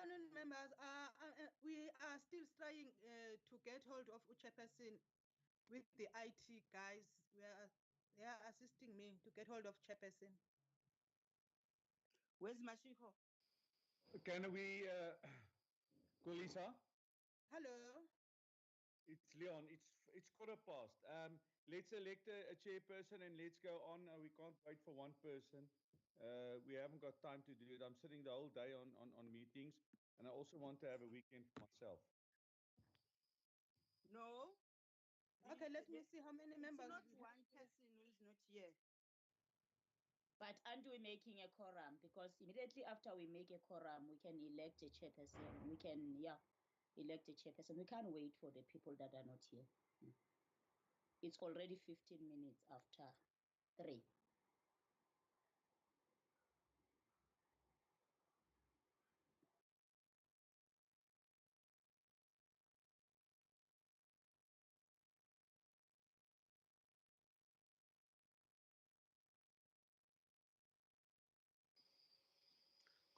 afternoon, members. We are still trying to get hold of chairperson with the IT guys. They are assisting me to get hold of chairperson. Where's Mashiko? Can we, Kolisa? Hello. It's Leon. It's quarter past. Let's elect a chairperson and let's go on. We can't wait for one person. We haven't got time to do it. I'm sitting the whole day on meetings, and I also want to have a weekend for myself. No. Okay, let me see how many members. Not one person who is not here. But aren't we making a quorum? Because immediately after we make a quorum, we can elect a chairperson. We can, elect a chairperson. We can't wait for the people that are not here. It's already 15 minutes after 3.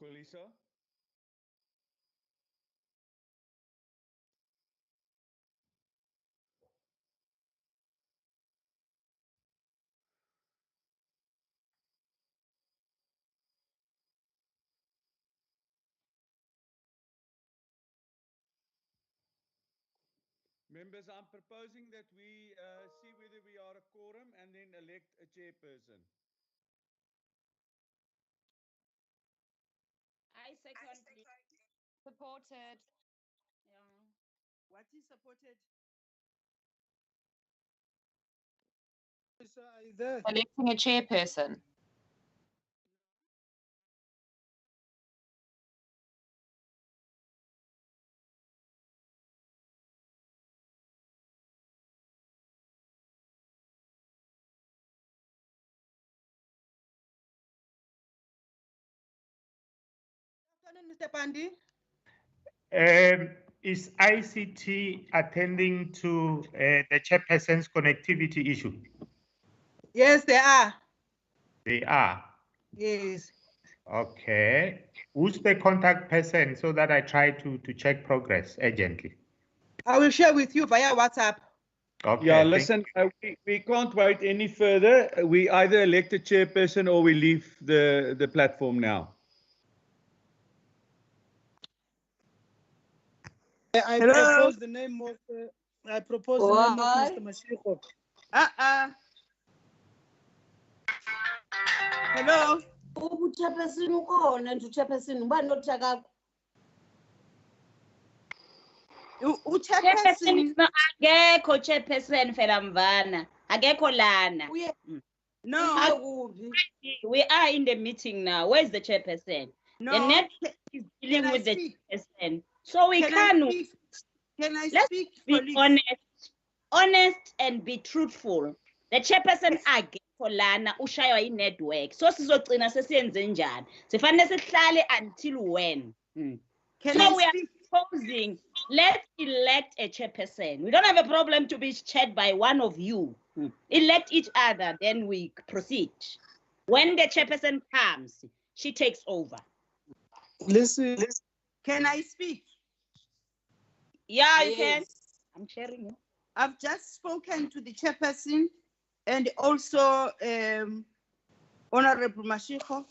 Kolisa? Members, I'm proposing that we see whether we are a quorum and then elect a chairperson. I second. Supported. Yeah. What is supported? Electing a chairperson. Afternoon, Mr. Pandi. Is ICT attending to the chairperson's connectivity issue? Yes, they are. They are. Yes. Okay. Who's the contact person so that I try to check progress urgently? I will share with you via WhatsApp. Okay. Yeah, listen, we can't wait any further. We either elect a chairperson or we leave the platform now. I propose the name of Mr. Mashiko. Hello. Chairperson ukhona nje chairperson ubani nothakakho. Chairperson akekho chairperson phela Mvana. Akekho lana. No. We are in the meeting now. Where is the chairperson? No. The network is dealing with the chairperson. So we can't. Can I Let's speak? be honest and be truthful. The chairperson akekho lana ushaywa i-network. So sizogcina sesiyenze njani? Sifanele sihlale until when? So we are proposing, let's elect a chairperson. We don't have a problem to be chaired by one of you. Elect each other, then we proceed. When the chairperson comes, she takes over. Listen. Can I speak? Yeah, you can. I'm sharing you. I've just spoken to the chairperson and also Honorable Mashiko.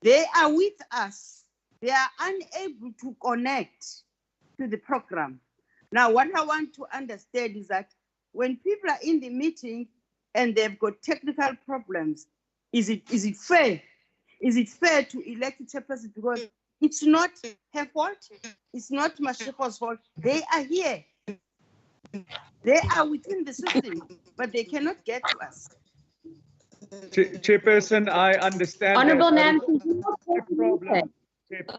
They are with us. They are unable to connect to the program. Now, what I want to understand is that when people are in the meeting and they've got technical problems, is it fair? Is it fair to elect a chairperson? Because it's not her fault. It's not Mashiko's fault. They are here. They are within the system, but they cannot get to us. Chairperson, I understand. Honorable Nancy, problem.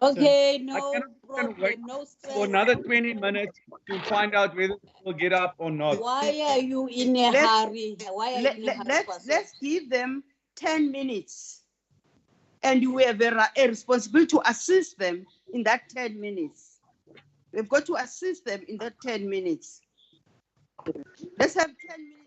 Okay, no I problem, wait no stress. for another 20 minutes to find out whether we'll get up or not. Why are you in a hurry? Why are you in a hurry? Let's give them 10 minutes. And we have a responsibility to assist them in that 10 minutes. We've got to assist them in that 10 minutes. Let's have 10 minutes.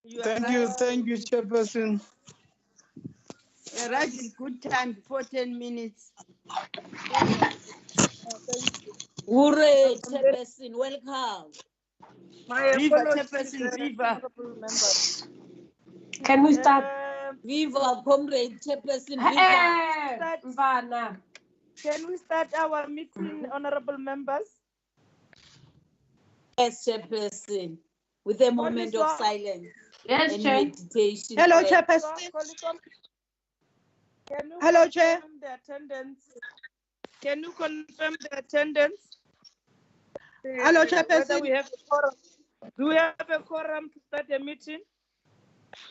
Thank you, Chairperson. You're right in good time before 10 minutes. Hooray, Chairperson, welcome. My Viva, apologies, Chairperson, viva. honorable members. Can we start? Viva, comrade, Chairperson, viva. Mvana. Can we start our meeting, honorable members? Yes, Chairperson, with a moment of silence Yes, and Chair. meditation. Hello, prayer. Chairperson. Can you Hello, Chair. confirm the attendance? Can you confirm the attendance? Hello, Whether Chairperson. we have a quorum. Do we have a quorum to start the meeting?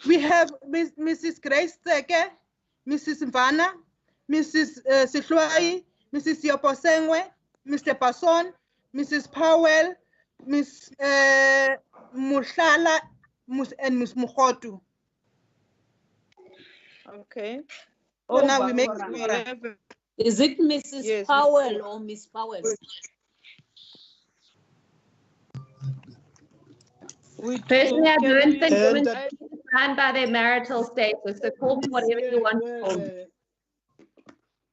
We have Mrs. Grace Seke, Mrs. Mvana, Mrs. Sihluai, Mrs. Yoposengwe, Mr. Passon, Mrs. Powell, Miss Mushala, and Miss Mukhotu. Okay. So now but we make we quorum. have Is it Mrs. Yes, Powell or Miss Powell? Personally, I can don't we- think women And- should be defined by their marital status. So call me whatever you want to call me.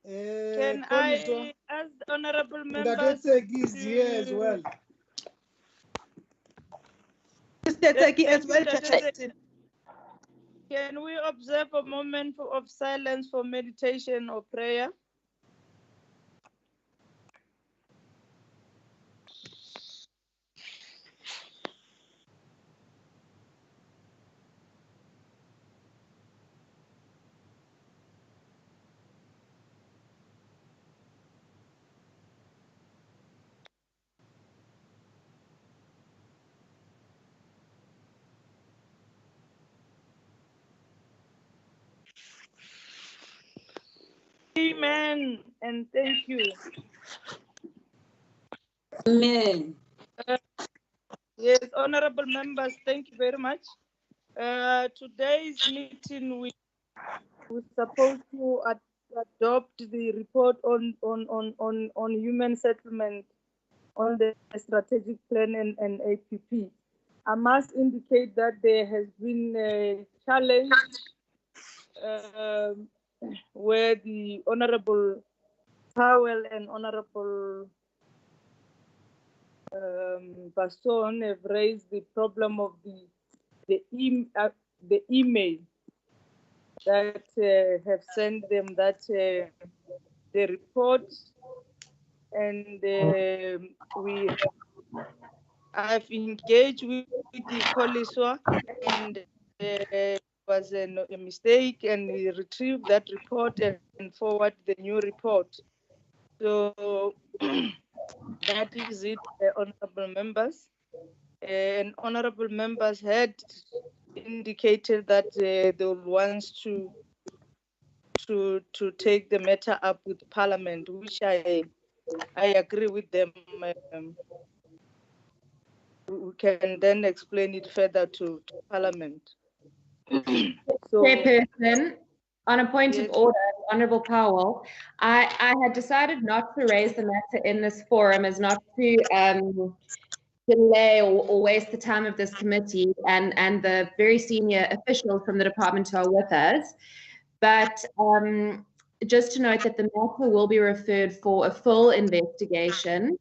Can I ask the honorable members? is here as well. Mr. Teki as well, Thank you, Chairperson. Can we observe a moment of silence for meditation or prayer? Amen, and thank you. Amen. Yes, honorable members, thank you very much. Today's meeting, we're supposed to adopt the report on human settlement on the strategic plan and APP. I must indicate that there has been a challenge where the Honorable Powell and Honorable Basson have raised the problem of the email that have sent them that the report, and I've engaged with the Coliswa, and was a mistake, and we retrieved that report and forward the new report. So that is it, honorable members. And honorable members had indicated that they would want to take the matter up with Parliament, which I agree with them. We can then explain it further to Parliament. So, Chairperson, on a point Yes. of order, Honourable Powell, I had decided not to raise the matter in this forum as not to delay or waste the time of this committee and the very senior officials from the department who are with us. But just to note that the matter will be referred for a full investigation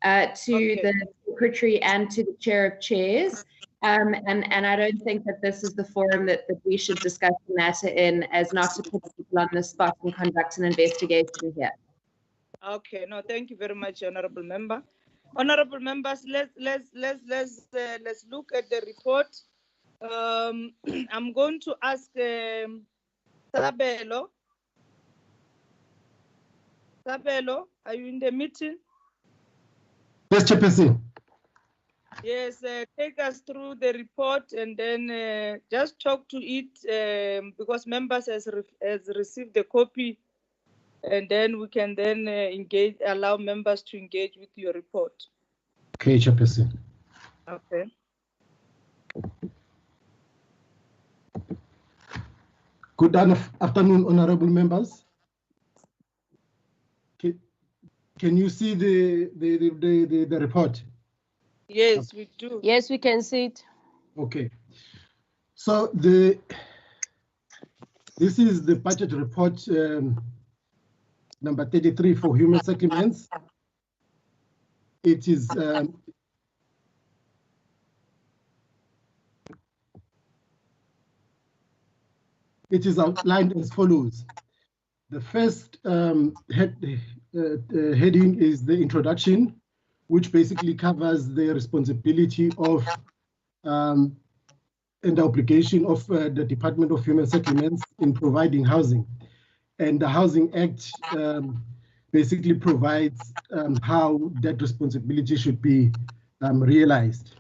to the secretary and to the chair of chairs. And I don't think that this is the forum that we should discuss the matter in, as not to put people on the spot and conduct an investigation here. Okay, no, thank you very much, honorable member. Honorable members, let's look at the report. I'm going to ask Sabelo. Sabelo, are you in the meeting? Yes, Chairperson. Yes, take us through the report, and then just talk to it because members has received the copy, and then we can then allow members to engage with your report. Okay, Chairperson. Okay. Good afternoon, honorable members. Can you see the report? Yes, we do. Yes, we can see it. Okay. So this is the budget report number 33 for human settlements. It is outlined as follows. The first heading is the introduction, which basically covers the responsibility of and the obligation of the Department of Human Settlements in providing housing. And the Housing Act basically provides how that responsibility should be realized.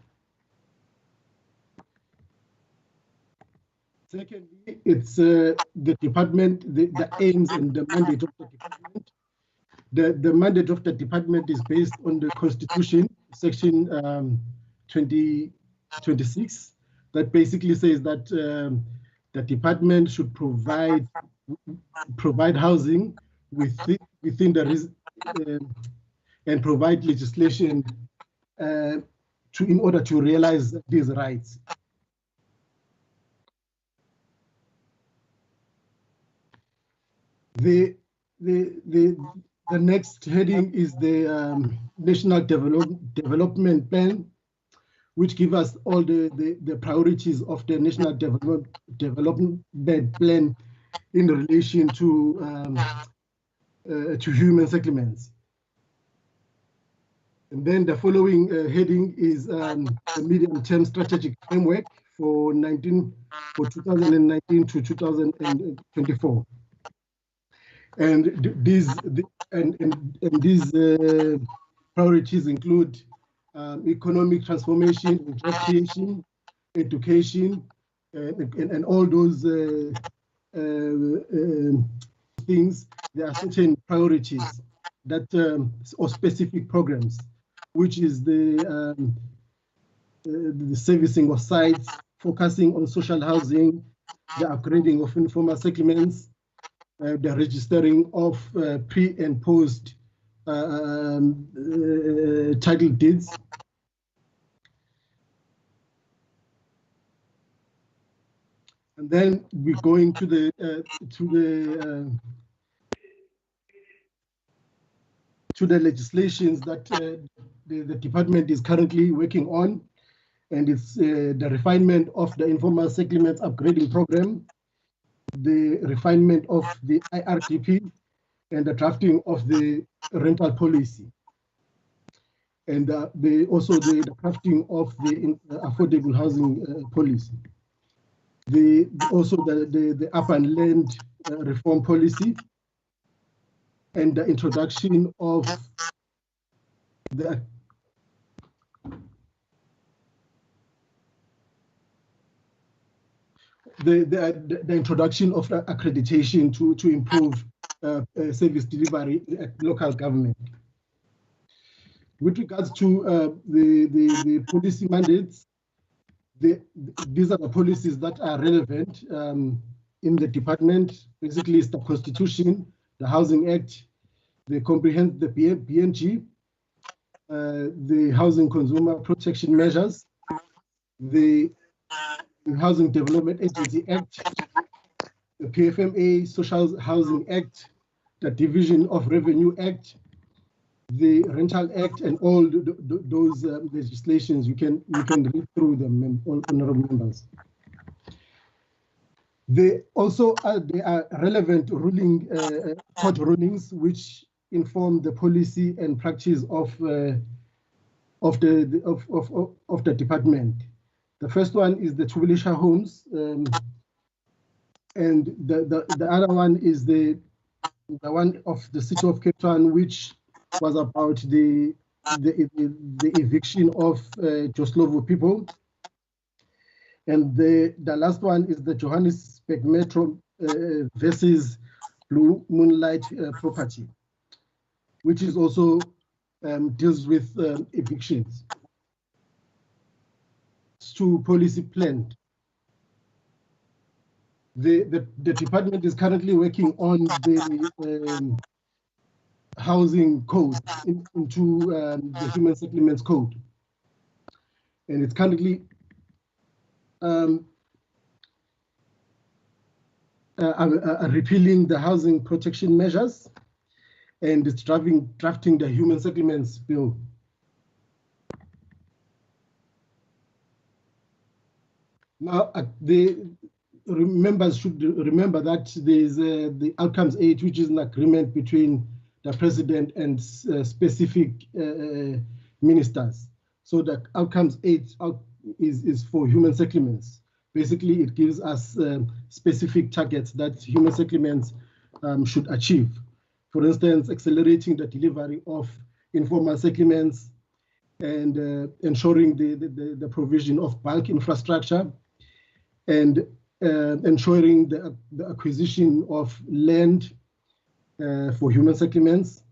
Secondly, it's the department, the aims and the mandate of the department. The mandate of the department is based on the Constitution, Section 2026, that basically says that the department should provide housing within the and provide legislation in order to realize these rights. The next heading is the National Development Plan, which gives us all the priorities of the National Development Plan in relation to human settlements. And then the following heading is the medium-term strategic framework for 2019 to 2024. And these priorities include economic transformation, job creation, education, and all those things. There are certain priorities that or specific programs, which is the servicing of sites, focusing on social housing, the upgrading of informal settlements, the registering of pre and post title deeds. And then we're going to the legislations that the department is currently working on, and it's the refinement of the informal settlements upgrading program, the refinement of the IRDP, and the drafting of the rental policy, and also the drafting of the affordable housing policy. Also the urban land reform policy, and the introduction of the introduction of accreditation to improve service delivery at local government. With regards to the policy mandates, these are the policies that are relevant in the department. Basically, it's the Constitution, the Housing Act, the BNG, the Housing Consumer Protection Measures, the Housing Development Agency Act, the PFMA Social Housing Act, the Division of Revenue Act, the Rental Act, and all those legislations. You can read through them, honorable members. They also they are relevant court rulings which inform the policy and practice of the department. The first one is the Tubulisha homes, and the other one is the one of the city of Cape Town, which was about the eviction of Joslovo people. And the last one is the Johannesburg Metro versus Blue Moonlight property, which is also deals with evictions. To policy plan. The department is currently working on the housing code into the human settlements code, and it's currently repealing the housing protection measures, and it's drafting the human settlements bill. Now, the members should remember that there is the outcomes 8, which is an agreement between the president and specific ministers. So the outcomes 8 is for human settlements. Basically, it gives us specific targets that human settlements should achieve. For instance, accelerating the delivery of informal settlements and ensuring the provision of bulk infrastructure, and ensuring the acquisition of land for human settlements,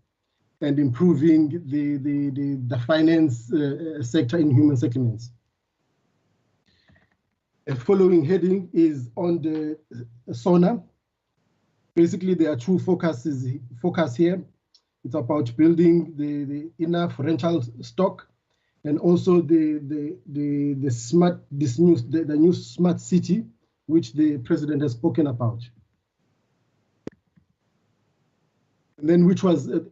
and improving the finance sector in human settlements. The following heading is on the SONA. Basically, there are two focus here. It's about building the enough rental stock, and also the new smart city, which the president has spoken about. And then, which was the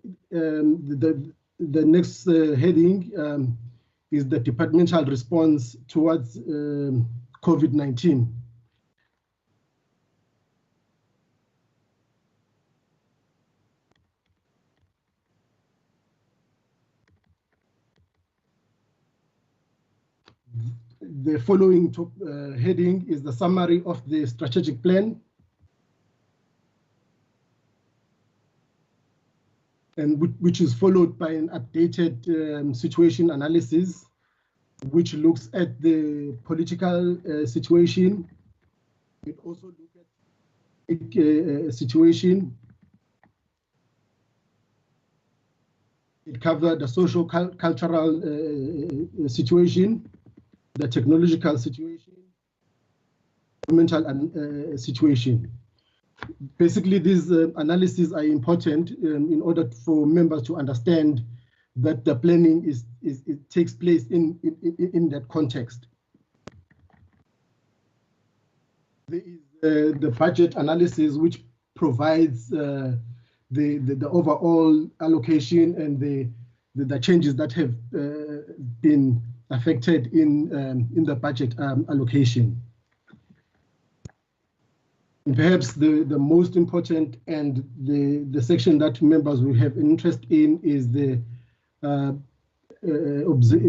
next heading is the departmental response towards COVID-19. The following heading is the summary of the strategic plan, and which is followed by an updated situation analysis, which looks at the political situation. It also looks at the situation. It covered the social cultural situation, the technological situation, mental situation. Basically, these analyses are important in order for members to understand that the planning it takes place in that context. There is the budget analysis, which provides the overall allocation and the changes that have been affected in the budget allocation. And perhaps the most important and the section that members will have interest in is the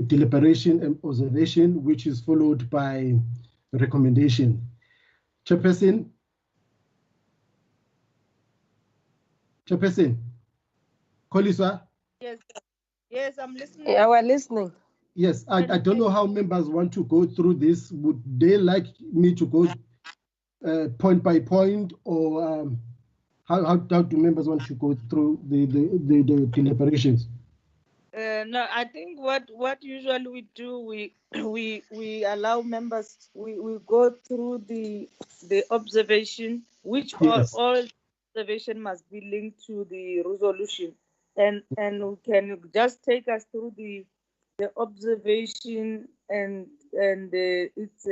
deliberation and observation, which is followed by recommendation. Chairperson, Koliswa? Yes, I'm listening. Yeah, we're listening. Yes, I don't know how members want to go through this. Would they like me to go point by point, or how do members want to go through the deliberations? No, I think what usually we do, we allow members, we go through the observation, which Yes. all observation must be linked to the resolution, and we can just take us through the observation and its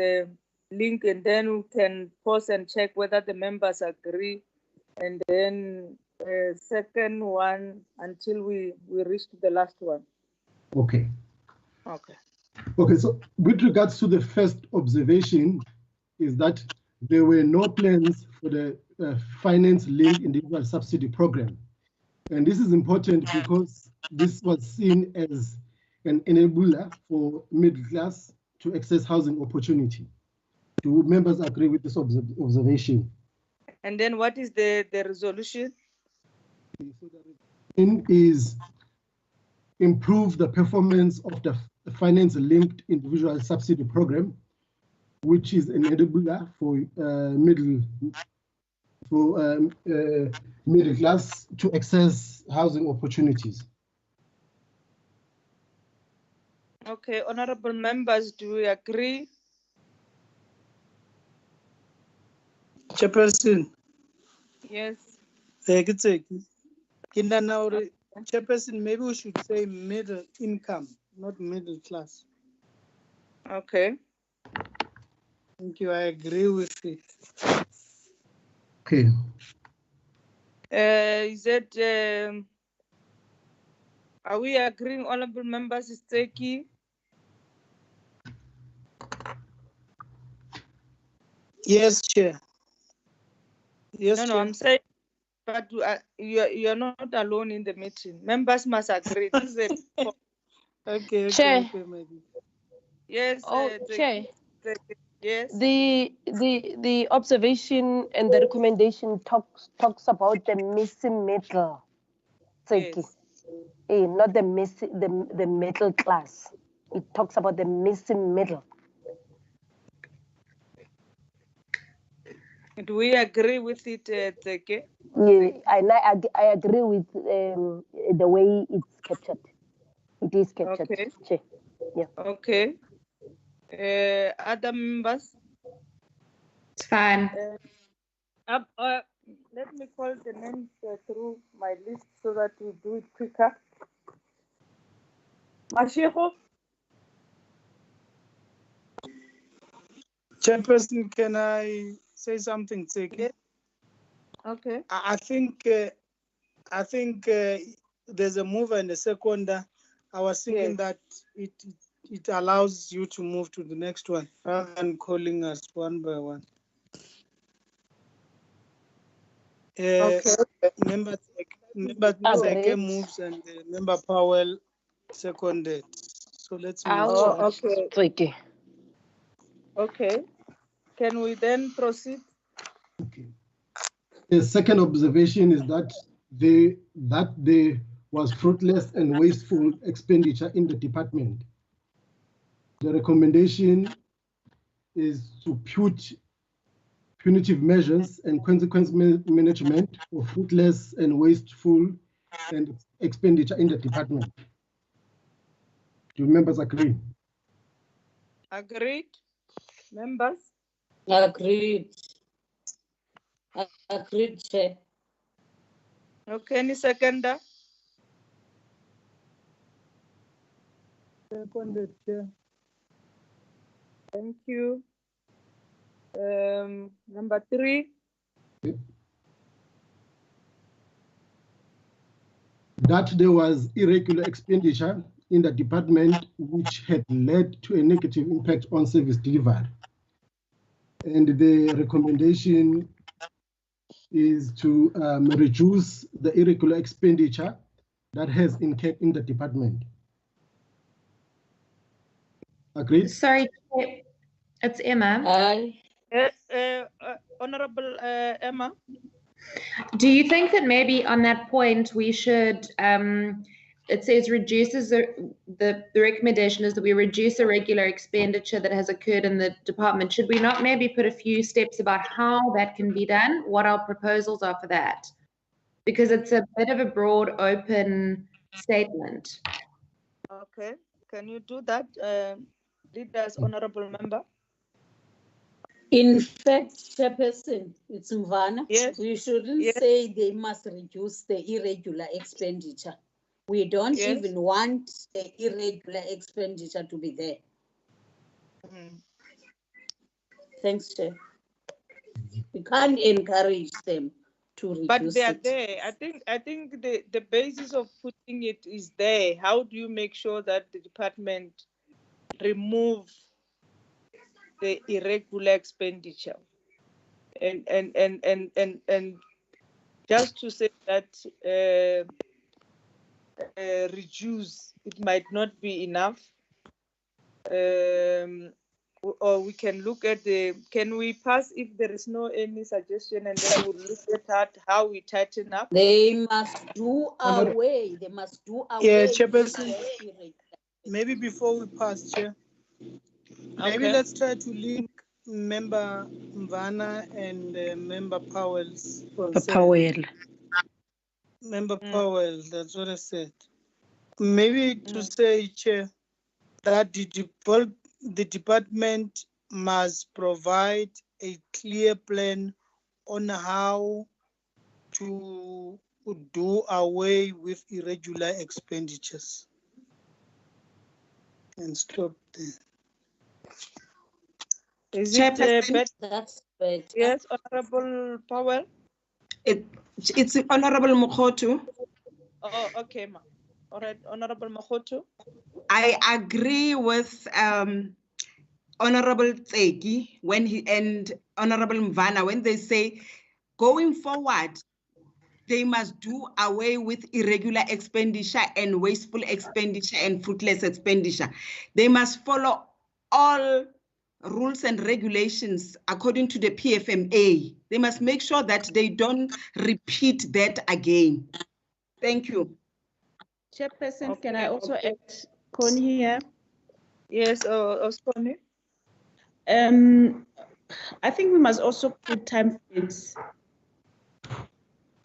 link, and then we can pause and check whether the members agree, and then second one until we reach to the last one. Okay. Okay. Okay, so with regards to the first observation, is that there were no plans for the finance-linked individual subsidy program. And this is important because this was seen as an enabler for middle class to access housing opportunity. Do members agree with this observation? And then what is the resolution? So the resolution is improve the performance of the finance-linked individual subsidy program, which is an enabler for middle class to access housing opportunities. Okay, honorable members, do we agree? Chairperson, Yes. Chairperson, maybe we should say middle income, not middle class. Okay. Thank you. I agree with it. Okay. Is it, are we agreeing, honorable members, Steki? Yes, Chair. Yes, No, Chair. I'm saying, but you're not alone in the meeting. Members must agree. This is a Okay, Chair. okay, maybe. yes. Chair. Yes. The observation and the recommendation talks about the missing middle. Yes. Not the missing the middle class. It talks about the missing middle. Do we agree with it, Tseke? Yeah, I agree with the way it's captured. It is captured. Okay. Chair. Yeah. Okay. Other members? It's fine. Let me call the names through my list so that we do it quicker. Mashiko? Chairperson, can I say something, Tseki? Yes. Okay. I think there's a mover and a seconder. I was thinking that it allows you to move to the next one rather than calling us one by one. Okay. Member Tseke moves and Member Powell seconded. So let's move. Okay. Tricky. Okay. Can we then proceed? Okay. The second observation is that there was fruitless and wasteful expenditure in the department. The recommendation is to punitive measures and consequence management for fruitless and wasteful and expenditure in the department. Do members agree? Agreed. Members? Agreed. Agreed, Chair. Okay, any seconder? Seconded, Chair. Thank you. Number 3. That there was irregular expenditure in the department which had led to a negative impact on service delivery. And the recommendation is to reduce the irregular expenditure that has incurred in the department. Agreed? Sorry, it's Emma. Honorable Emma? Do you think that maybe on that point we should, it says reduces the recommendation is that we reduce the regular expenditure that has occurred in the department. Should we not maybe put a few steps about how that can be done, what our proposals are for that? Because it's a bit of a broad, open statement. Okay, can you do that, leaders, honorable member? In fact, Chairperson, it's Mvana. Yes. We shouldn't say they must reduce the irregular expenditure. We don't even want the irregular expenditure to be there. Thanks, Chair. We can't encourage them to reduce But they are it. there. I think the basis of putting it is there. How do you make sure that the department remove the irregular expenditure? And just to say that reduce, it might not be enough. Or we can look at can we pass if there is no any suggestion, and then we'll look at how we tighten up? They must do away. They must do away. Yeah, Chairperson. Maybe before we pass, Chair. Maybe let's try to link Member Mvana and Member Powell's concern. Member Powell, that's what I said. Maybe to say, Chair, that the department must provide a clear plan on how to do away with irregular expenditures. And stop there. Is it Chairperson, That's better. yes, Honorable Powell? it's Honorable Mokhotu. Oh, okay, ma. All right, Honorable Mokhotu. I agree with Honorable Tseki and Honorable Mvana when they say going forward, they must do away with irregular expenditure and wasteful expenditure and fruitless expenditure. They must follow all rules and regulations according to the PFMA. They must make sure that they don't repeat that again. Thank you. Chairperson, can I also add Connie here? Yes, Connie. I think we must also put time frames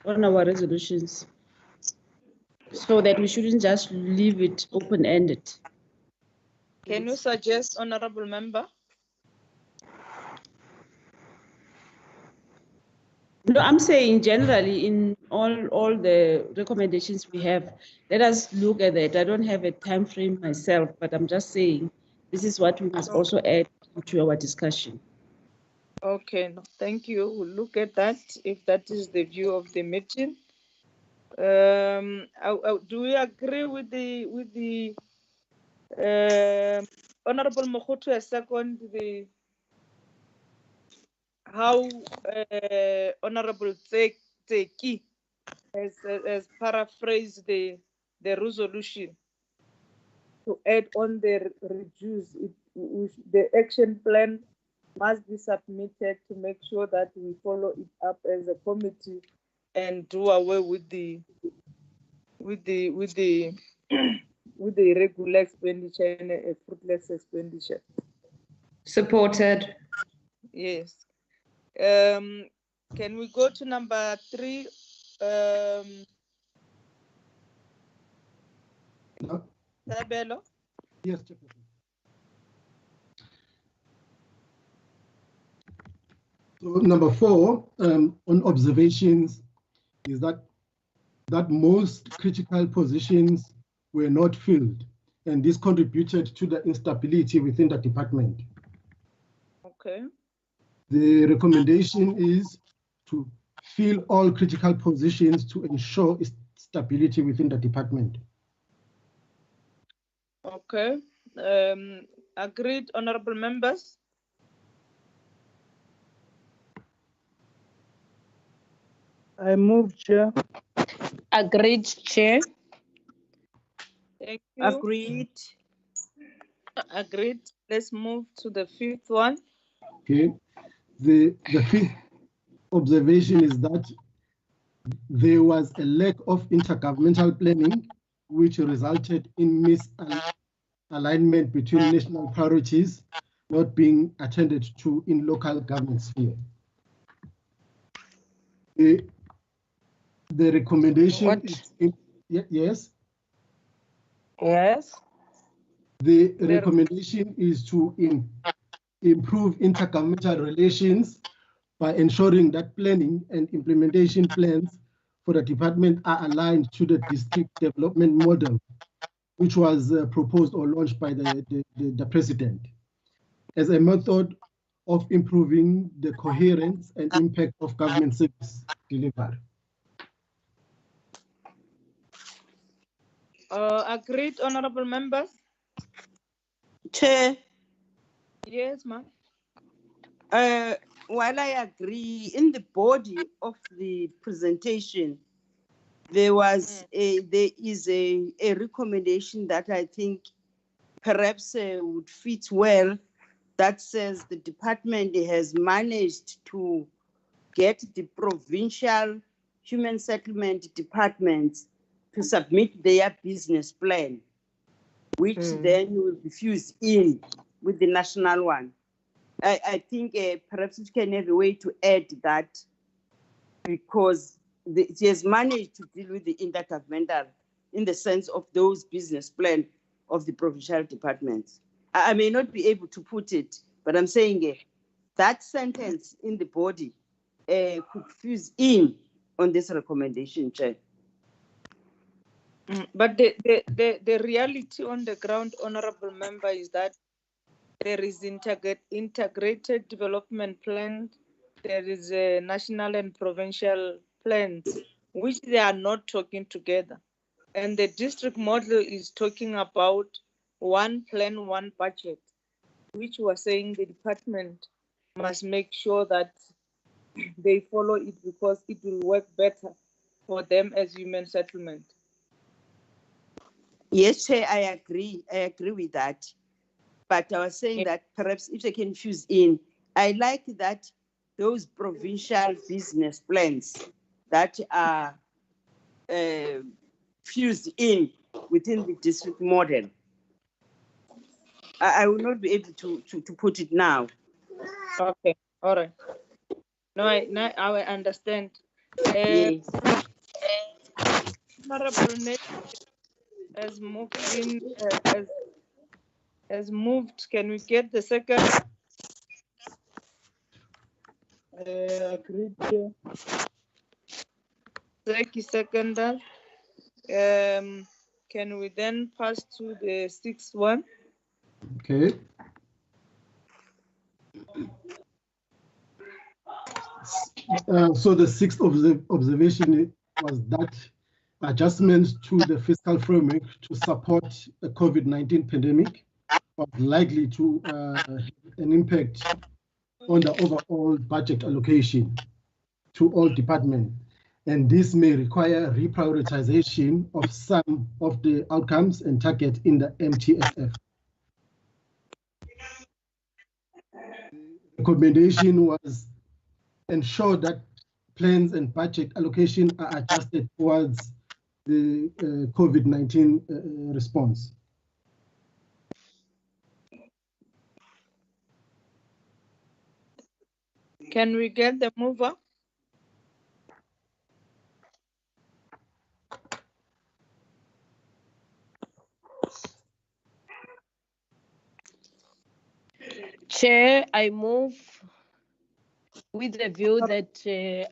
on our resolutions so that we shouldn't just leave it open-ended. Can you suggest, Honorable Member? No, I'm saying generally in all the recommendations we have, let us look at that. I don't have a time frame myself, but I'm just saying this is what we must also add to our discussion. Okay, no, thank you. We'll look at that if that is the view of the meeting. Do we agree with the Honorable Mokhotu has second the how Honorable Tseki has paraphrased the resolution to add on the reduce it, the action plan must be submitted to make sure that we follow it up as a committee and do away with the irregular expenditure and a fruitless expenditure. Supported. Yes. Can we go to number 3? No. Sabelo? Yes, Chairperson. So number 4 on observations is that most critical positions were not filled, and this contributed to the instability within the department. Okay. The recommendation is to fill all critical positions to ensure stability within the department. Okay. Agreed, honorable members? I move, Chair. Agreed, Chair. Thank you. Agreed. Agreed. Let's move to the 5th one. Okay. The 5th observation is that there was a lack of intergovernmental planning, which resulted in misalignment between national priorities not being attended to in local government sphere. The recommendation is yes. Yes. The recommendation is to improve intergovernmental relations by ensuring that planning and implementation plans for the department are aligned to the district development model, which was proposed or launched by the president as a method of improving the coherence and impact of government service delivery. Agreed, honorable members? Chair. Yes, ma'am. While I agree, in the body of the presentation, there is a recommendation that I think perhaps would fit well, that says the department has managed to get the provincial human settlement departments to submit their business plan, which then will be fused in with the national one. I think perhaps we can have a way to add that, because it has managed to deal with the intergovernmental in the sense of those business plan of the provincial departments. I may not be able to put it, but I'm saying that sentence in the body could fuse in on this recommendation, Chair. But the reality on the ground, honorable member, is that there is integrated development plan, there is a national and provincial plans, which they are not talking together. And the district model is talking about one plan, one budget, which was saying the department must make sure that they follow it because it will work better for them as human settlement. Yes, Chair, I agree. I agree with that. But I was saying that perhaps if they can fuse in, I like that those provincial business plans that are fused in within the district model. I will not be able to put it now. Okay, all right. No, I understand. Yes. Honorable Nate has moved in, has moved. Can we get the second? Agreed. Seconder. Can we then pass to the sixth one? Okay. So the sixth observation was that adjustments to the fiscal framework to support the COVID-19 pandemic was likely to have an impact on the overall budget allocation to all departments. And this may require reprioritization of some of the outcomes and targets in the MTFF. Recommendation was ensure that plans and budget allocation are adjusted towards the COVID-19 response. Can we get the mover? Chair, I move with the view that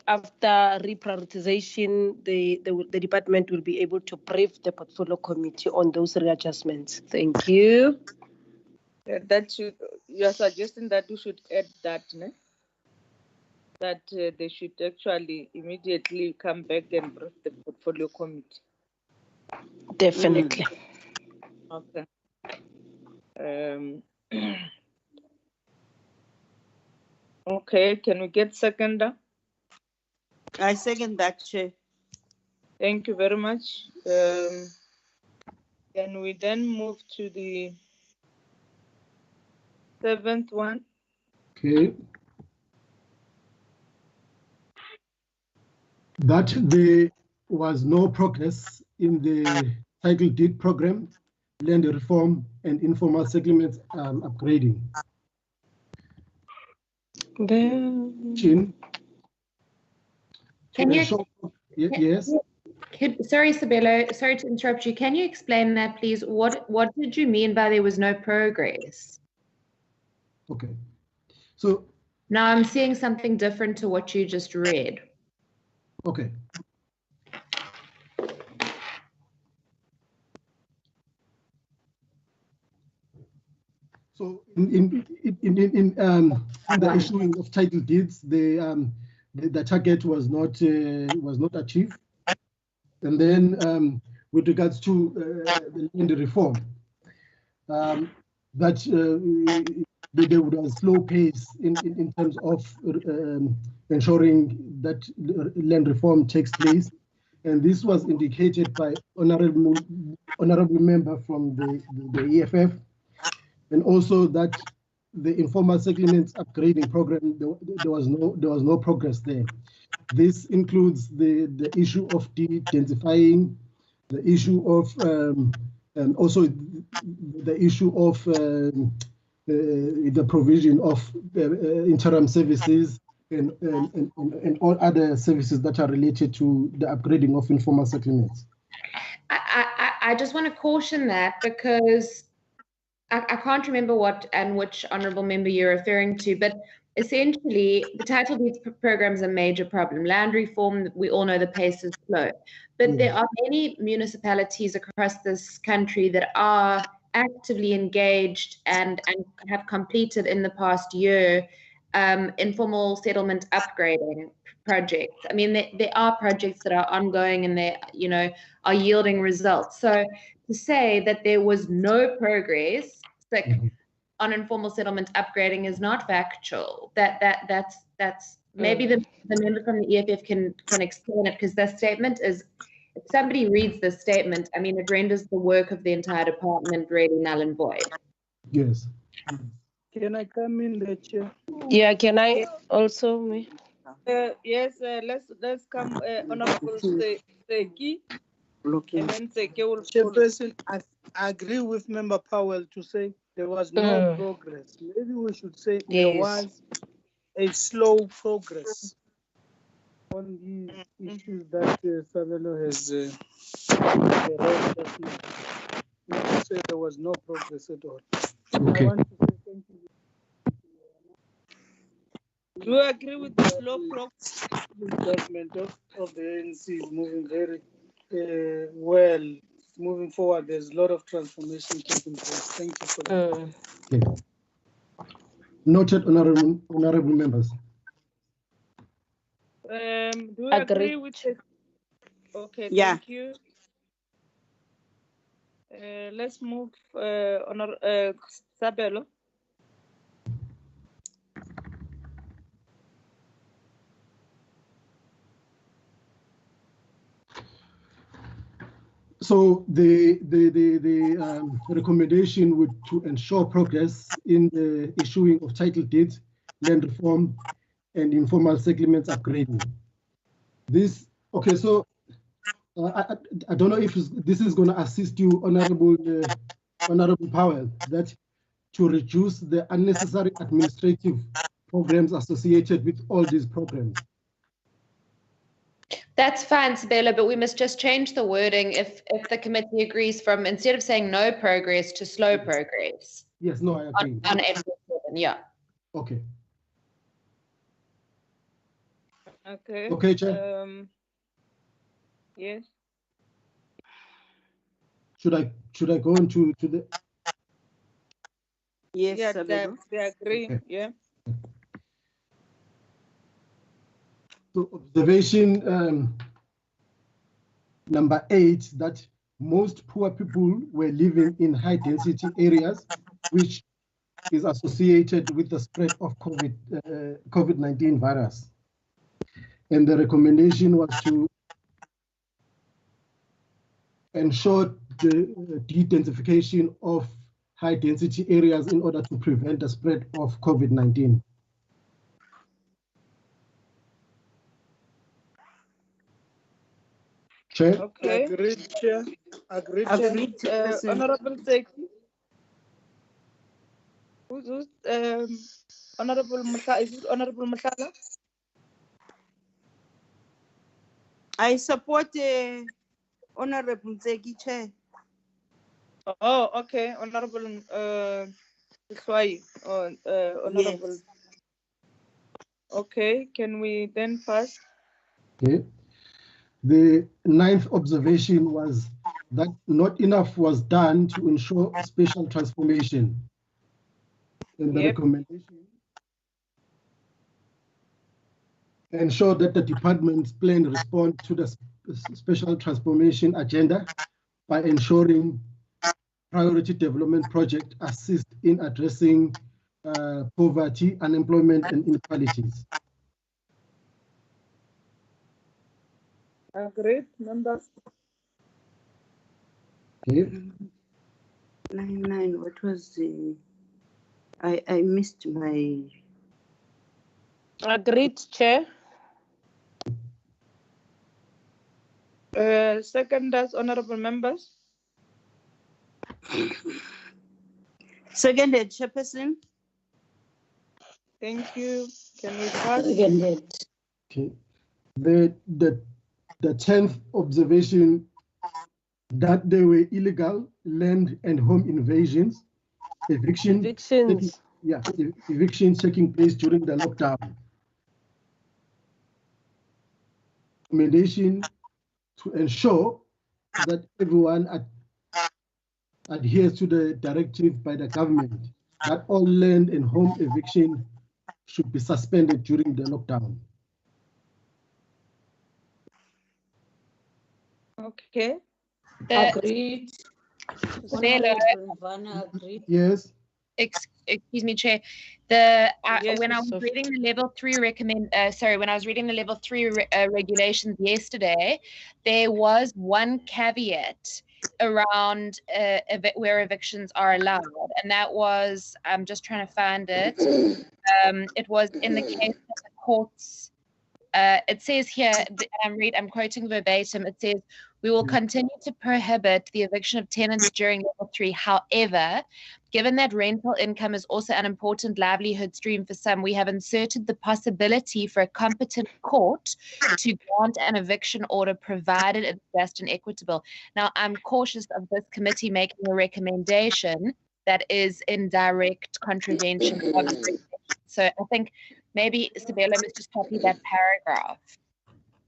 after reprioritization, the department will be able to brief the portfolio committee on those readjustments. Thank you. That should, you are suggesting that we should add that, ne? That they should actually immediately come back and brief the portfolio committee. Definitely. Okay. Okay, can we get seconder? I second that, Chair. Thank you very much. Can we then move to the seventh one? Okay. That there was no progress in the title deed program, land reform, and informal settlements upgrading. Can you? Yes. Sorry, Sabelo, sorry to interrupt you. Can you explain that, please? What did you mean by there was no progress? Okay. So now I'm seeing something different to what you just read. Okay. So in the issuing of title deeds, the target was not achieved. And then with regards to the land reform, that there was a slow pace in terms of ensuring that land reform takes place. And this was indicated by honorable member from the EFF, and also that the informal settlements upgrading program, there was no progress there. This includes the issue of de-densifying, the issue of and also the issue of the provision of interim services and all other services that are related to the upgrading of informal settlements. I just want to caution that because I can't remember what and which honourable member you're referring to, but essentially the title deeds program is a major problem. Land reform, we all know the pace is slow, but there are many municipalities across this country that are actively engaged and have completed in the past year informal settlement upgrading projects. I mean, there are projects that are ongoing and they, are yielding results. So to say that there was no progress on informal settlement upgrading is not factual. That's maybe the member from the EFF can explain it, because the statement is, if somebody reads this statement, I mean, it renders the work of the entire department really null and void. Yes. Can I come in there, Chair? Yeah, can I also? Yes, let's come, Honorable Seki. And then Seki will follow. Chairperson, I agree with Member Powell to say there was no progress. Maybe we should say there was a slow progress on these issues that Sabelo has raised just now. Not to say there was no progress at all. Okay. I want to say thank you. Do you agree with the slow progress? The government of the ANC is moving very well. It's moving forward. There's a lot of transformation taking place. Thank you for that. Okay. Noted, honorable members. Do you agree with it? Okay, Yeah. thank you. Let's move Sabelo. So the recommendation would to ensure progress in the issuing of title deeds, land reform, and informal settlements upgrading. This, okay, so I don't know if this is going to assist you, Honorable Powell, that to reduce the unnecessary administrative programs associated with all these programs. That's fine, Sabelo, but we must just change the wording if the committee agrees, from instead of saying no progress to slow progress. Yes, no, I agree. On April 7, yeah. Okay. Okay. Okay, Chair. Yes. Should I go into the? Yes, yeah, Sabelo. they agree. Okay. Yeah. So observation number 8, that most poor people were living in high density areas, which is associated with the spread of COVID-19 virus. And the recommendation was to ensure the de-densification of high density areas in order to prevent the spread of COVID-19. Chair? Okay. Agreed, Chair. Agreed, Chair. Honorable Seki. Who's Honorable Muthala? Is it Honorable Muthala? I support Honorable Zeki, Chair. Oh, okay. Honorable Iswai. Honorable. Yes. Okay, can we then pass? Okay. The 9th observation was that not enough was done to ensure spatial transformation. And the recommendation ensure that the department's plan respond to the special transformation agenda by ensuring priority development project assist in addressing poverty, unemployment, and inequalities. Agreed, members. Okay. 9, what was the? I missed my. Agreed, Chair. Seconders, honorable members. Seconded, Chairperson. Thank you. Can we pass? Seconded. Okay. The 10th observation that there were illegal land and home invasions, evictions taking place during the lockdown. Recommendation to ensure that everyone adheres to the directive by the government that all land and home eviction should be suspended during the lockdown. Okay. Agreed. Stella, Honorable Mvana, agreed. Yes. Excuse me, Chair. The Yes, when I was Sophie. reading the level 3 when I was reading the level 3 regulations yesterday, there was one caveat around where evictions are allowed, and that was, I'm just trying to find it. It was in the case of the courts. It says here, I'm quoting verbatim, it says, we will continue to prohibit the eviction of tenants during level 3. However, given that rental income is also an important livelihood stream for some, we have inserted the possibility for a competent court to grant an eviction order provided it's just and equitable. Now, I'm cautious of this committee making a recommendation that is in direct contravention of the regulation. So I think maybe Isabella must just copy that paragraph.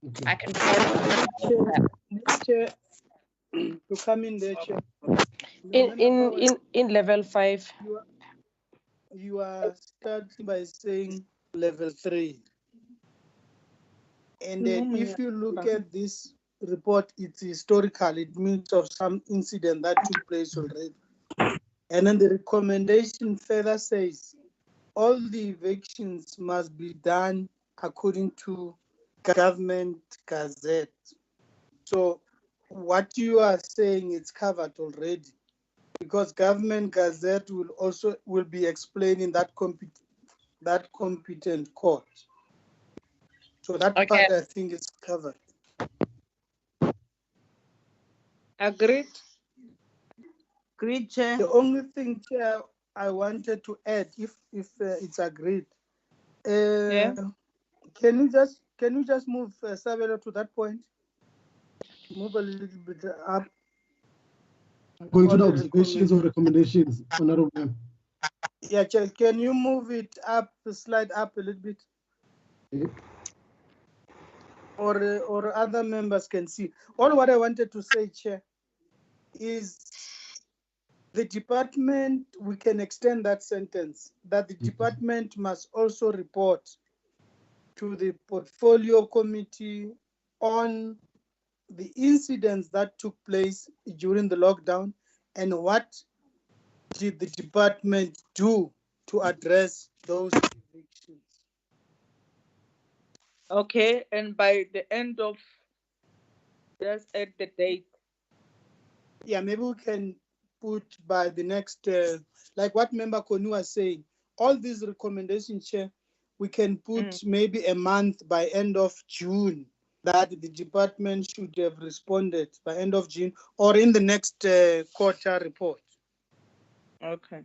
Okay. I can clarify. Chair, to come in there, Chair. In level 5. You are starting by saying level 3. And then if you look at this report, it's historical. It means of some incident that took place already. And then the recommendation further says, all the evictions must be done according to government gazette. So what you are saying is covered already, because government gazette will be explaining that competent court. So that part I think is covered. Agreed. Agreed, Chair. The only thing, Chair, I wanted to add, if it's agreed, can you just move Sabelo to that point? Move a little bit up. Going to the observations or recommendations, Honorable. Yeah, Chair, can you move it up, slide up a little bit? Okay. Or other members can see. All what I wanted to say, Chair, is the department, we can extend that sentence, that the department must also report to the portfolio committee on the incidents that took place during the lockdown and what did the department do to address those evictions. Okay, and by the end of, just add the date. Yeah, maybe we can put by the next, like what Member Konu was saying, all these recommendations, Chair, we can put maybe a month by end of June, that the department should have responded by end of June or in the next quarter report. Okay.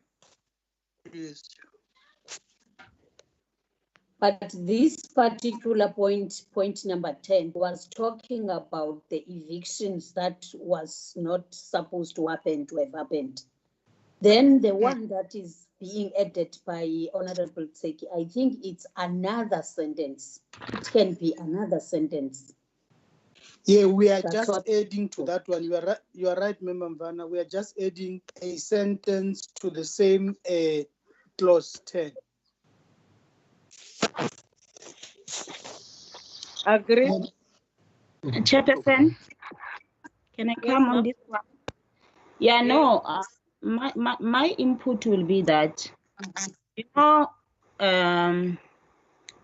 Yes. But this particular point number 10, was talking about the evictions that was not supposed to have happened. Then the one that is being added by Honorable Tseki, I think it's another sentence. It can be another sentence. Yeah, we are just adding to that one. You are right, Member Mvana. We are just adding a sentence to the same clause 10. Agreed. Chairperson, can I come on this one? Yeah, no, my input will be that, the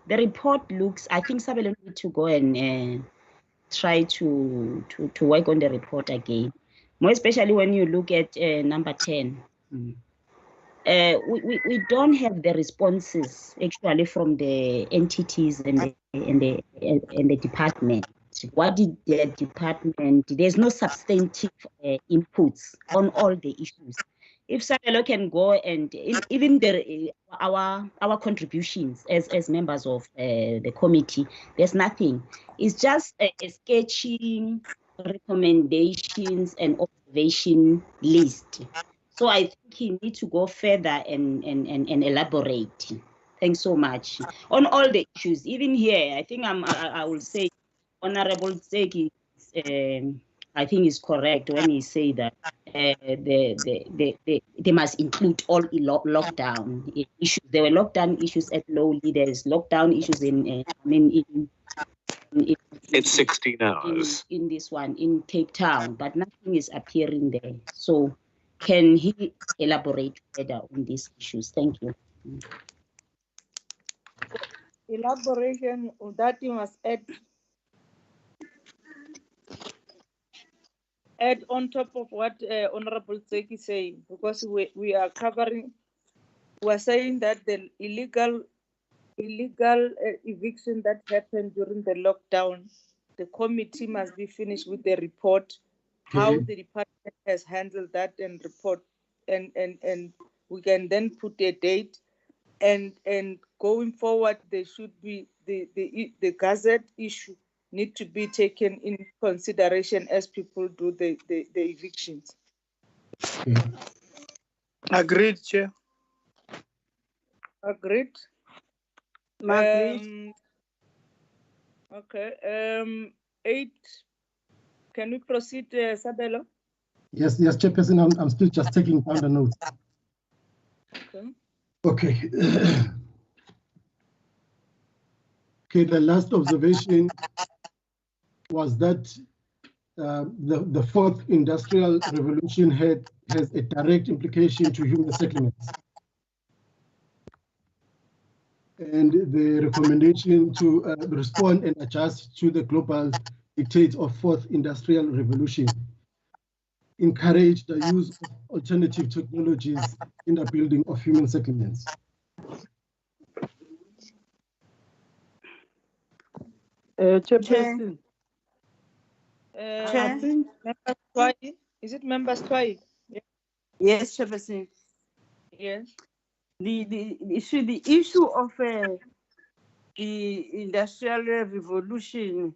report looks, I think Sabelo need to go and try to work on the report again, more especially when you look at number 10. We don't have the responses actually from the entities and the department. What did the department? There's no substantive inputs on all the issues. If Sabelo can go and even our contributions as members of the committee, there's nothing. It's just a sketching, recommendations, and observation list. So I think he needs to go further and elaborate. Thanks so much. On all the issues, even here, I think I will say Honorable Tseki, I think is correct when he say that they must include all lockdown issues. There were lockdown issues at Lowly. There's lockdown issues in It's 16 hours. In this one in Cape Town, but nothing is appearing there. So can he elaborate further on these issues? Thank you. Elaboration that you must add on top of what Honorable Tseki is saying, because we are saying that the illegal eviction that happened during the lockdown, the committee must be finished with the report, how the department has handled that and report, and we can then put a date, and going forward there should be the gazette issue need to be taken in consideration as people do the evictions. Agreed, Chair. Agreed. Agreed. Okay. 8. Can we proceed, Sabelo? Yes, Chairperson, I'm still just taking down the notes. Okay. Okay, the last observation was that the fourth industrial revolution has a direct implication to human settlements. And the recommendation to respond and adjust to the global dictates of fourth industrial revolution. Encourage the use of alternative technologies in the building of human settlements. Chairperson. Chair? I think members twice. Is it members twice? Yeah. Yes, Chairperson. Yes. The issue of the industrial revolution,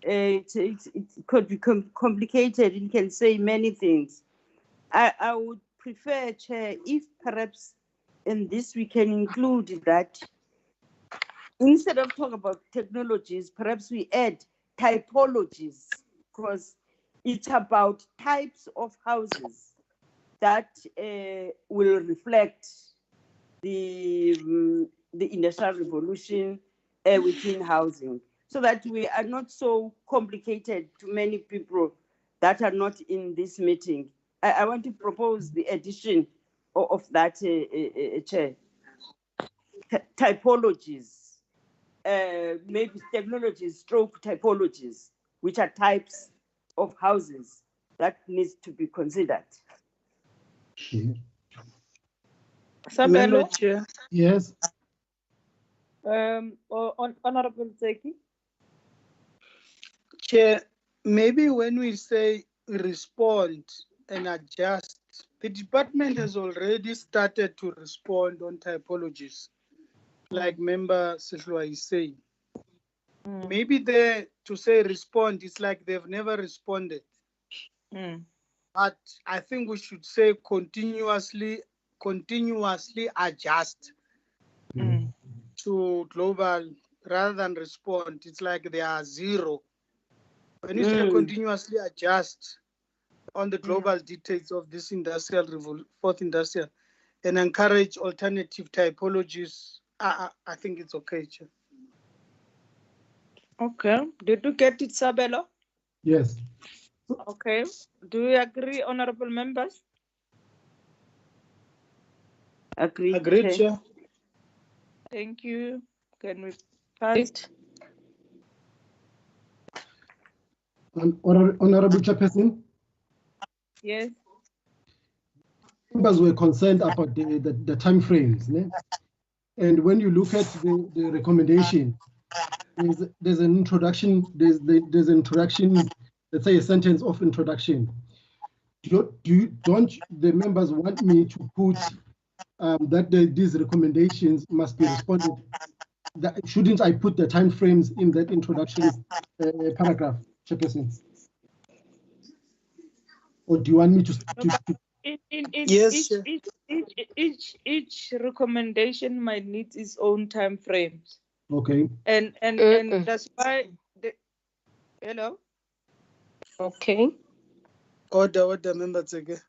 it could become complicated. It can say many things. I would prefer, Chair, if perhaps in this we can include that instead of talking about technologies, perhaps we add typologies, because it's about types of houses that will reflect the industrial revolution within housing, so that we are not so complicated to many people that are not in this meeting. I want to propose the addition of that, Chair. Typologies, maybe technologies, stroke typologies, which are types of houses that needs to be considered. Sabelo? Yes. Honorable Tseki? Chair, maybe when we say respond and adjust, the department has already started to respond on typologies, like Member Sehlua is saying. Maybe there to say respond, it's like they've never responded. But I think we should say continuously adjust to global rather than respond. It's like they are zero. When you say continuously adjust on the global details of this fourth industrial and encourage alternative typologies, I think it's okay, Chair. Okay. Did you get it, Sabelo? Yes. Okay. Do you agree, honorable members? Agreed, Chair. Thank you. Can we pass? Honorable Chairperson? Yes. Members were concerned about the time frames. Ne? And when you look at the recommendation, there's an introduction, there's an introduction, let's say a sentence of introduction. Don't the members want me to put that these recommendations must be responded? Shouldn't I put the time frames in that introduction paragraph, Chairperson? Or do you want me to Yes, each recommendation might need its own time frames. Okay. And that's why hello? Okay. Order, Member Tseke.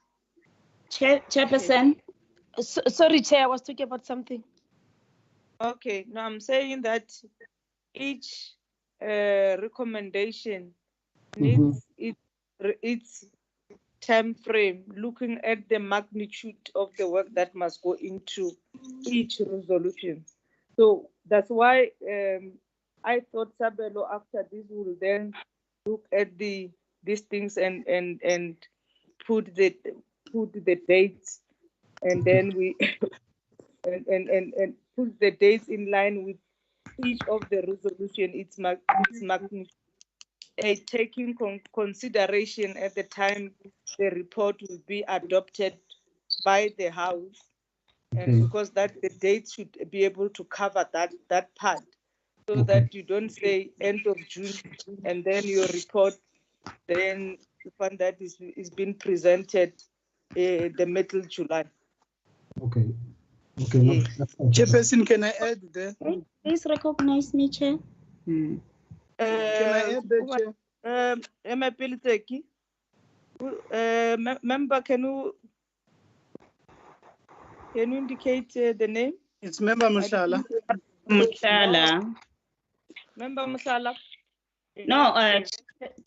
Chairperson. Sorry, Chair, I was talking about something. Okay, now I'm saying that each recommendation needs its time frame, looking at the magnitude of the work that must go into each resolution. So that's why I thought Sabelo after this will then look at these things and put the dates, and then we and put the dates in line with each of the resolution, its magnitude, taking consideration at the time the report will be adopted by the House, and because that the date should be able to cover that part, so that you don't say end of June and then your report then find that is being presented the middle July. Okay. Yes. Chairperson, can I add there? Please recognize me, Chair. Can I add there, Chair? Member, can you indicate the name? It's Member Mushala. Mushala. Member Mushala. No,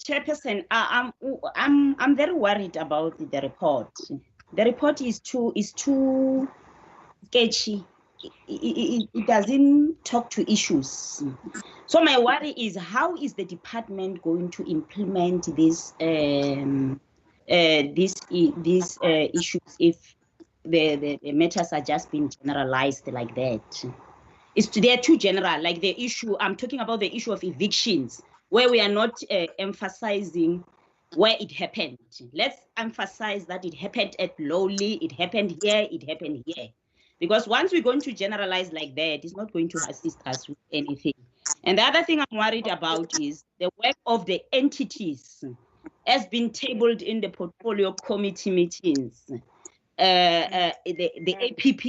Chairperson, I'm very worried about the report. The report is too sketchy. It doesn't talk to issues. So my worry is, how is the department going to implement these issues if the matters are just being generalized like that? They're too general. Like the issue, I'm talking about the issue of evictions, where we are not emphasizing where it happened. Let's emphasize that it happened at Lowly, it happened here, it happened here. Because once we're going to generalize like that, it's not going to assist us with anything. And the other thing I'm worried about is the work of the entities has been tabled in the portfolio committee meetings. The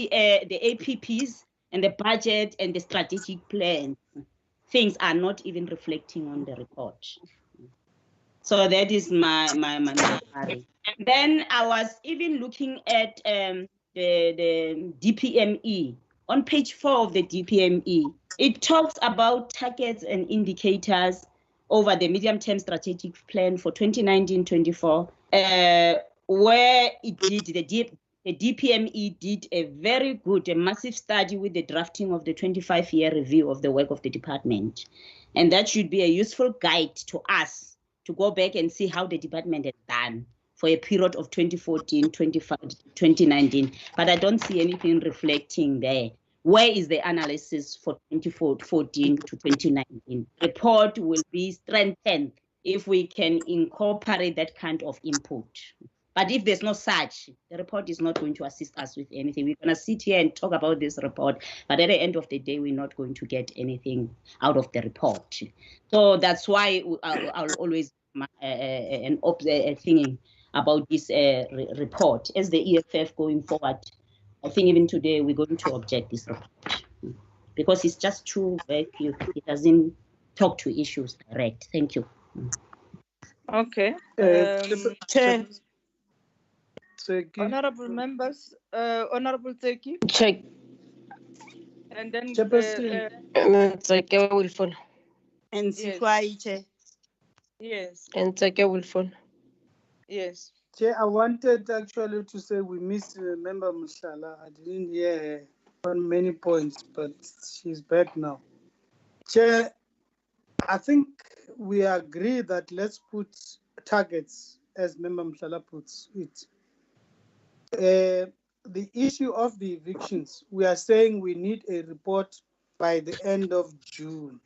APPs and the budget and the strategic plans, things are not even reflecting on the report. So that is my worry. Then I was even looking at the DPME. On page 4 of the DPME, it talks about targets and indicators over the medium-term strategic plan for 2019-24, where it did the DPME did a very good, a massive study with the drafting of the 25-year review of the work of the department. And that should be a useful guide to us to go back and see how the department has done for a period of 2014, 2019. But I don't see anything reflecting there. Where is the analysis for 2014 to 2019? Report will be strengthened if we can incorporate that kind of input. But if there's no such, the report is not going to assist us with anything. We're going to sit here and talk about this report, but at the end of the day, we're not going to get anything out of the report. So that's why I'll always thinking about this report. As the EFF going forward, I think even today we're going to object this report because it's just too vague. It doesn't talk to issues direct. Thank you. Okay. Chair. Honorable members, Honorable Tseki. Check. And then Tseke will follow. And Sifai, Chair. Yes. And Tseke will follow. Yes. Chair, I wanted actually to say we missed Member Mushala. I didn't hear her on many points, but she's back now. Chair, I think we agree that let's put targets as Member Mushala puts it. The issue of the evictions, we are saying we need a report by the end of June.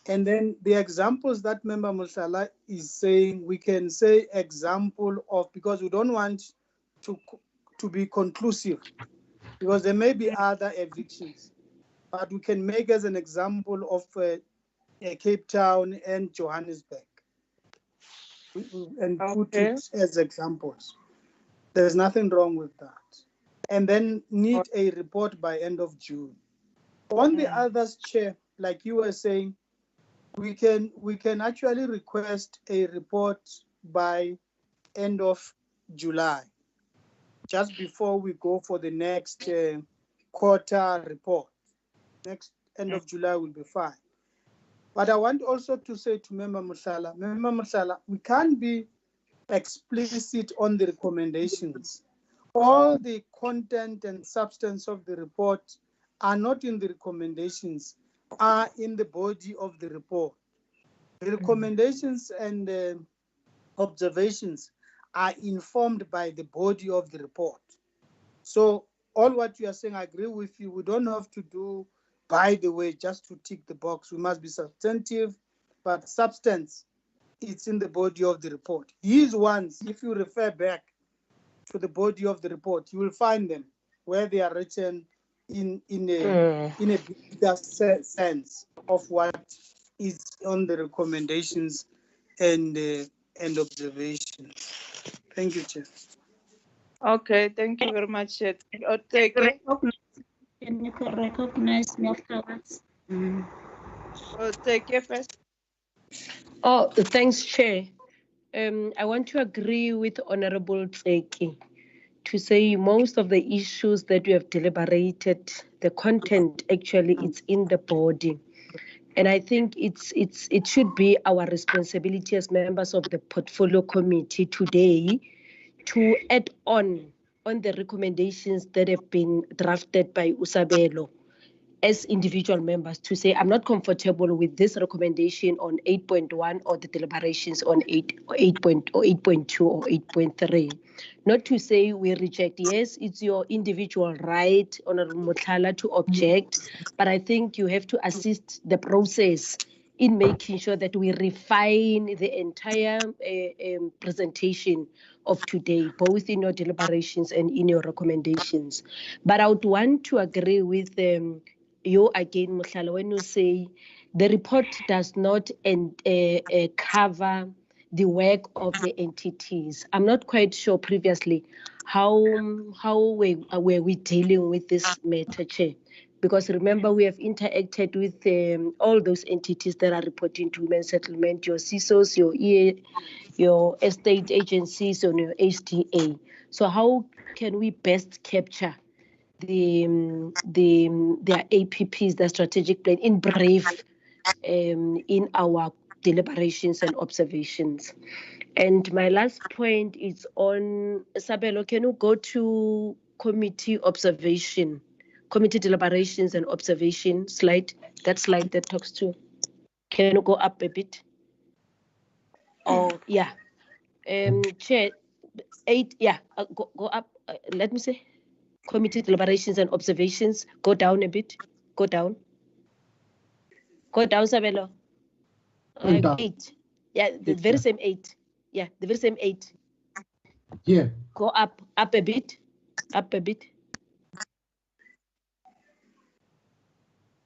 And then the examples that Member Mushala is saying, we can say example of, because we don't want to be conclusive, because there may be other evictions, but we can make as an example of Cape Town and Johannesburg and put it as examples. There's nothing wrong with that. And then need a report by end of June. On the others, Chair, like you were saying, we can actually request a report by end of July, just before we go for the next quarter report. Next end of July will be fine. But I want also to say to Member Mushala, we can't be explicit on the recommendations. All the content and substance of the report are not in the recommendations, are in the body of the report. The recommendations and observations are informed by the body of the report. So all what you are saying, I agree with you. We don't have to do, by the way, just to tick the box. We must be substantive, but substance, it's in the body of the report. These ones, if you refer back to the body of the report, you will find them where they are written in a bigger sense of what is on the recommendations and observations. Thank you, Chair. Okay, thank you very much, Chair. Take it. Can you recognize me afterwards? Take it first. Oh, thanks, Chair. I want to agree with Honorable Tseki to say most of the issues that we have deliberated, the content actually it's in the body. And I think it should be our responsibility as members of the portfolio committee today to add on the recommendations that have been drafted by Usabelo as individual members to say, I'm not comfortable with this recommendation on 8.1 or the deliberations on 8.2 or 8.3. Not to say we reject. Yes, it's your individual right, Honorable Motlhala, to object, but I think you have to assist the process in making sure that we refine the entire presentation of today, both in your deliberations and in your recommendations. But I would want to agree with you again, Motlhala, when you say the report does not cover the work of the entities. I'm not quite sure previously how were we dealing with this matter, Chair? Because remember, we have interacted with all those entities that are reporting to women's settlement, your CISOs, your estate agencies, and your HTA. So how can we best capture their APPs, the strategic plan, in brief in our deliberations and observations? And my last point is on, Sabelo, can you go to committee observation, committee deliberations and observation slide, that slide that talks to, can you go up a bit? Oh, yeah. Chair, 8, yeah, go up, let me say. Committee deliberations and observations, go down a bit, go down. Go down, Sabelo. 8. Yeah, the very same 8. Yeah, the very same 8. Yeah. Go up a bit, up a bit.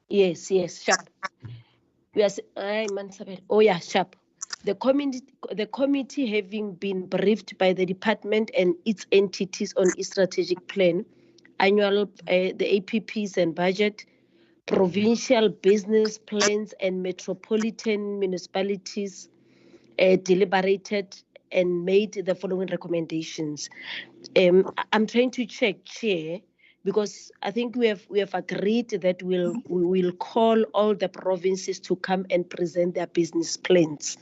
Yes, sharp. Yes, oh yeah, sharp. The committee having been briefed by the department and its entities on its strategic plan, annual the APPs and budget, provincial business plans and metropolitan municipalities deliberated and made the following recommendations. I'm trying to check, Chair, because I think we have agreed that we will call all the provinces to come and present their business plans.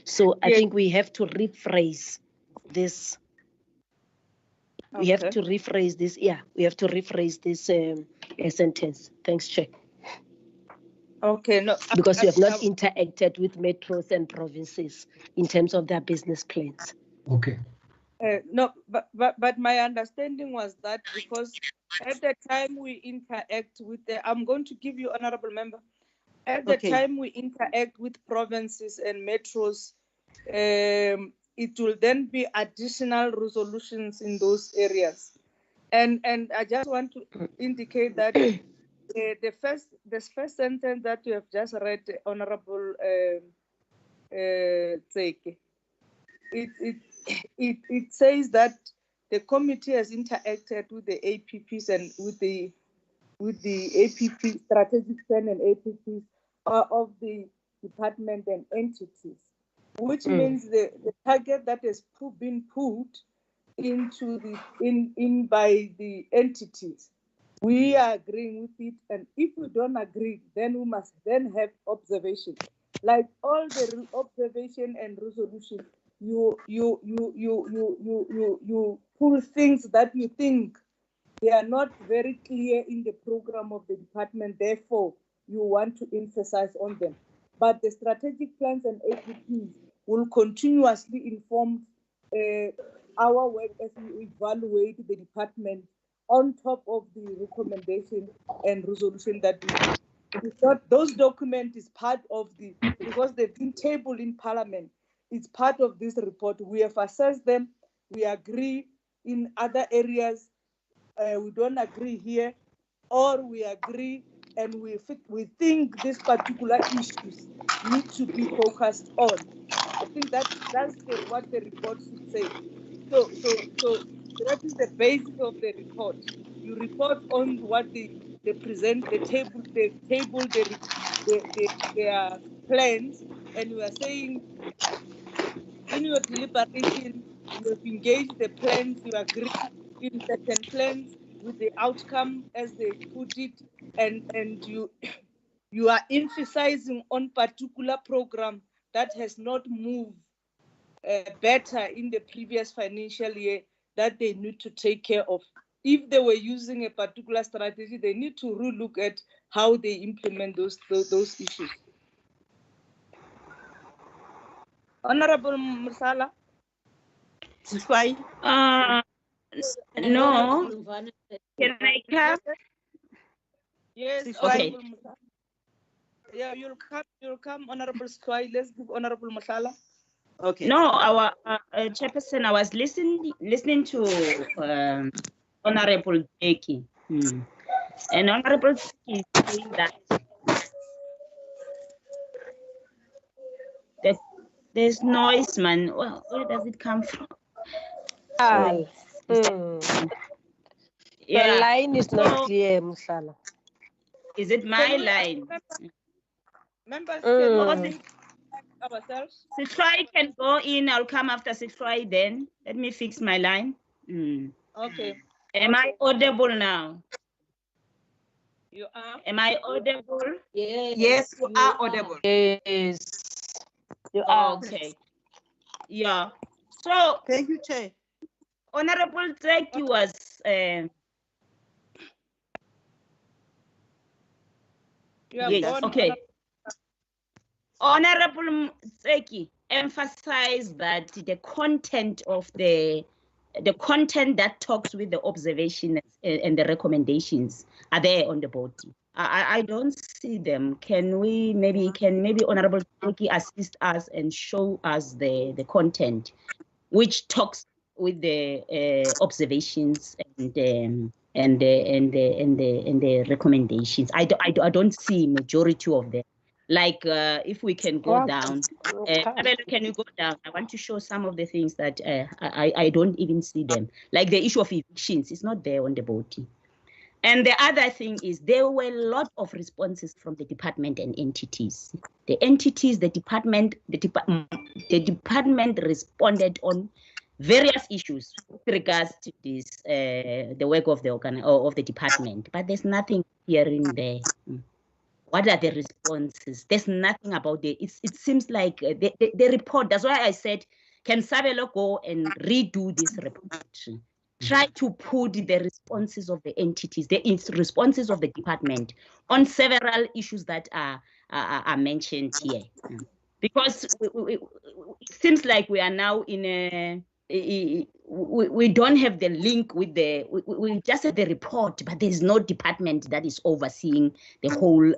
So I think we have to rephrase this. We have to rephrase this. Yeah, we have to rephrase this sentence. Thanks, Chair. Okay, no. Because we have not interacted with metros and provinces in terms of their business plans. Okay. No, but my understanding was that because at the time we interact with I'm going to give you, Honorable Member, at the time we interact with provinces and metros, it will then be additional resolutions in those areas. And I just want to indicate that the first sentence that you have just read, Honorable Tseki, it says that the committee has interacted with the APPs and with the APP strategic plan and APPs of the department and entities. which means the target that has been put into the in by the entities. We are agreeing with it, and if we don't agree, then we must then have observation. Like all the observation and resolution, you pull things that you think they are not very clear in the program of the department, therefore you want to emphasize on them. But the strategic plans and APPs will continuously inform our work as we evaluate the department on top of the recommendation and resolution that we do. Those documents is part of the, because they've been tabled in Parliament, it's part of this report. We have assessed them, we agree in other areas, we don't agree here, or we agree and we think these particular issues need to be focused on. I think that's what the report should say. So that is the basis of the report. You report on what they present, their plans, and you are saying in your deliberation, you have engaged the plans, you agree in certain plans with the outcome as they put it, and you you are emphasizing on particular program that has not moved better in the previous financial year that they need to take care of. If they were using a particular strategy, they need to relook at how they implement those issues. Honorable Musala. No. Can I come? Yes. Okay. Yeah, you'll come, Honorable Swai. Let's give Honorable Musala. Okay. No, our chairperson, I was listening to Honorable Becky. And Honorable Becky is saying that there's noise, man. Well, where does it come from? The line is not clear, Musala. Is it my line? Members can ourselves. Sitrai can go in. I'll come after Sitrai then. Let me fix my line. Okay. Am I audible now? You are? Am I audible? Yes, you are audible. Yes. You are. Okay. Yeah. So thank you, Chair. Honorable Tseki was yes, okay. Honorable Tseki emphasized that the content that talks with the observations and the recommendations are there on the body. I don't see them. Can maybe Honorable Tseki assist us and show us the content which talks with the observations and the recommendations? I don't see majority of them. Like if we can go down, can you go down? I want to show some of the things that I don't even see them. Like the issue of evictions is not there on the body. And the other thing is there were a lot of responses from the department and entities. The department responded on various issues with regards to this, the work of the department, but there's nothing here in there. What are the responses? There's nothing about it. It seems like the report, that's why I said, can Sabelo go and redo this report? Try to put the responses of the entities, the responses of the department on several issues that are mentioned here. Because it seems like we are now in a, we don't have the link with we just have the report, but there's no department that is overseeing the whole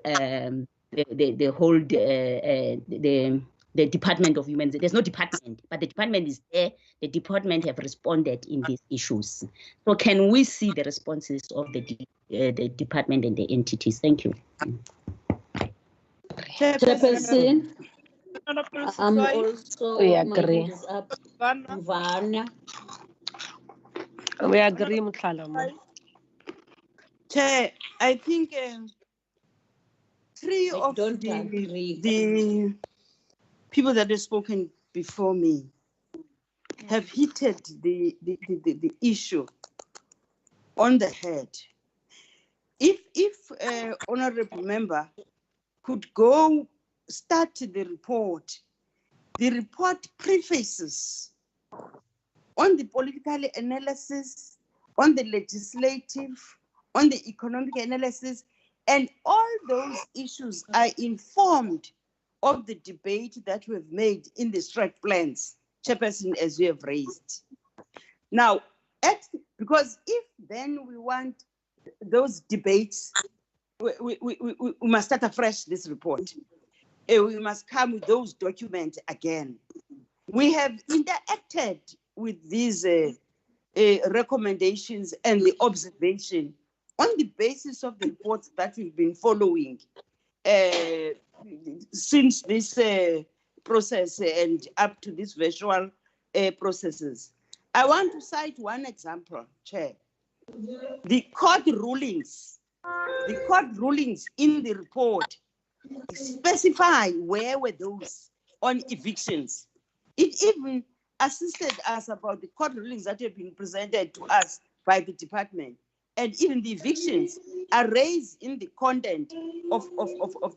the Department of Human. There's no department, but the department is there. The department have responded in these issues. So can we see the responses of the department and the entities? Thank you. Chairperson, I'm also we agree. Vana. We agree, Mutlala. Chair, I think three of the people that have spoken before me have hit the issue on the head. If honorable member could go start the report prefaces on the political analysis, on the legislative, on the economic analysis, and all those issues are informed of the debate that we've made in the strike plans, Chairperson, as you have raised. Now, because if then we want those debates, we must start afresh this report. We must come with those documents again. We have interacted with these recommendations and the observation on the basis of the reports that we've been following since this process and up to these virtual processes. I want to cite one example, Chair. The court rulings in the report specify where were those on evictions. It even assisted us about the court rulings that have been presented to us by the department. And even the evictions are raised in the content of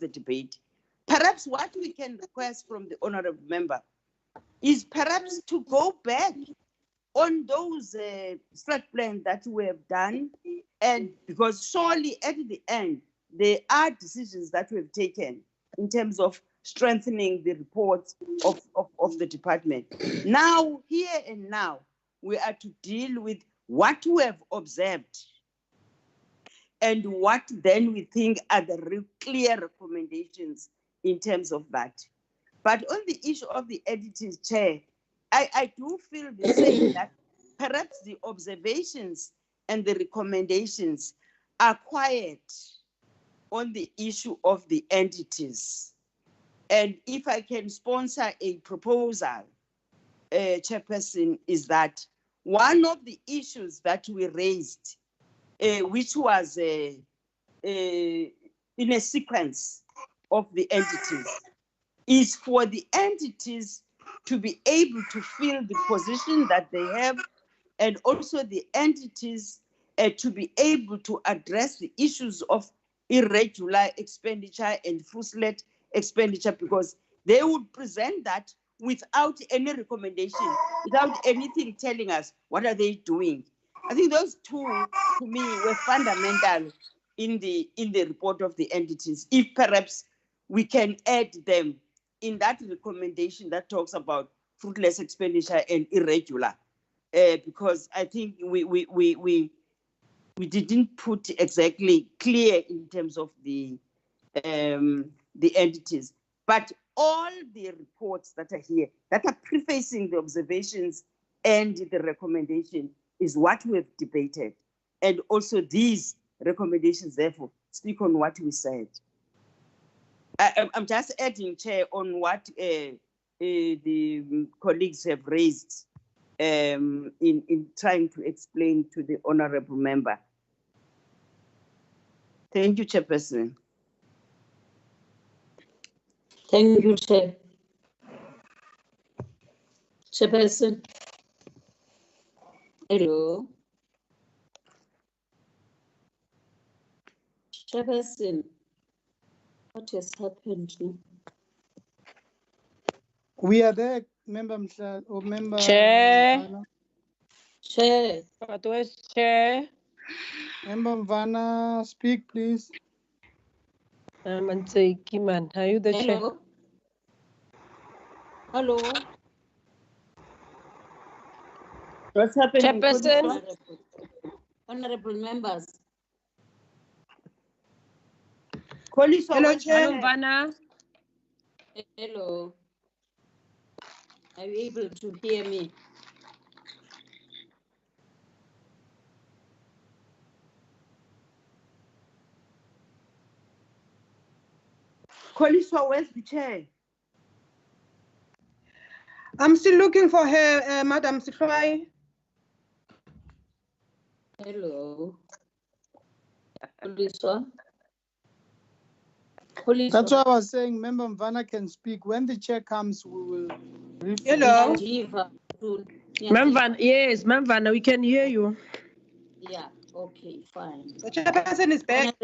the debate. Perhaps what we can request from the honorable member is perhaps to go back on those strike plans that we have done, and because surely at the end, there are decisions that we have taken in terms of strengthening the reports of the department. Now, here and now, we are to deal with what we have observed and what then we think are the clear recommendations in terms of that. But on the issue of the editors, Chair, I do feel the same, that perhaps the observations and the recommendations are quiet on the issue of the entities. And if I can sponsor a proposal, Chairperson, is that one of the issues that we raised, which was in a sequence of the entities, is for the entities to be able to fill the position that they have, and also the entities to be able to address the issues of irregular expenditure and fruitless expenditure, because they would present that without any recommendation, without anything telling us what are they doing. I think those two, to me, were fundamental in the report of the entities. If perhaps we can add them in that recommendation that talks about fruitless expenditure and irregular, because I think we didn't put exactly clear in terms of the entities, but all the reports that are here, that are prefacing the observations and the recommendation, is what we've debated. And also these recommendations, therefore, speak on what we said. I'm just adding, Chair, on what the colleagues have raised in trying to explain to the honorable member. Thank you, Chairperson. Thank you, Chair. Chairperson. Hello. Chairperson, what has happened now? We are there, Member Mhla, or Member Chair. Mvana. Chair. But where's Chair? Member Mvana, speak, please. Mantseki man, are you the Chair? Hello. Hello. What's happening? Chairperson. Honorable members. Hello, Chair. Mvana. Hello. Are you able to hear me? Koliswa, where's the Chair? I'm still looking for her, Madam Sifai. Hello. Koliswa. That's why I was saying Member Mvana can speak. When the Chair comes, we will Hello. Ma'am Van, yes, Ma'am Van, we can hear you. Yeah, okay, fine. The chairperson is back.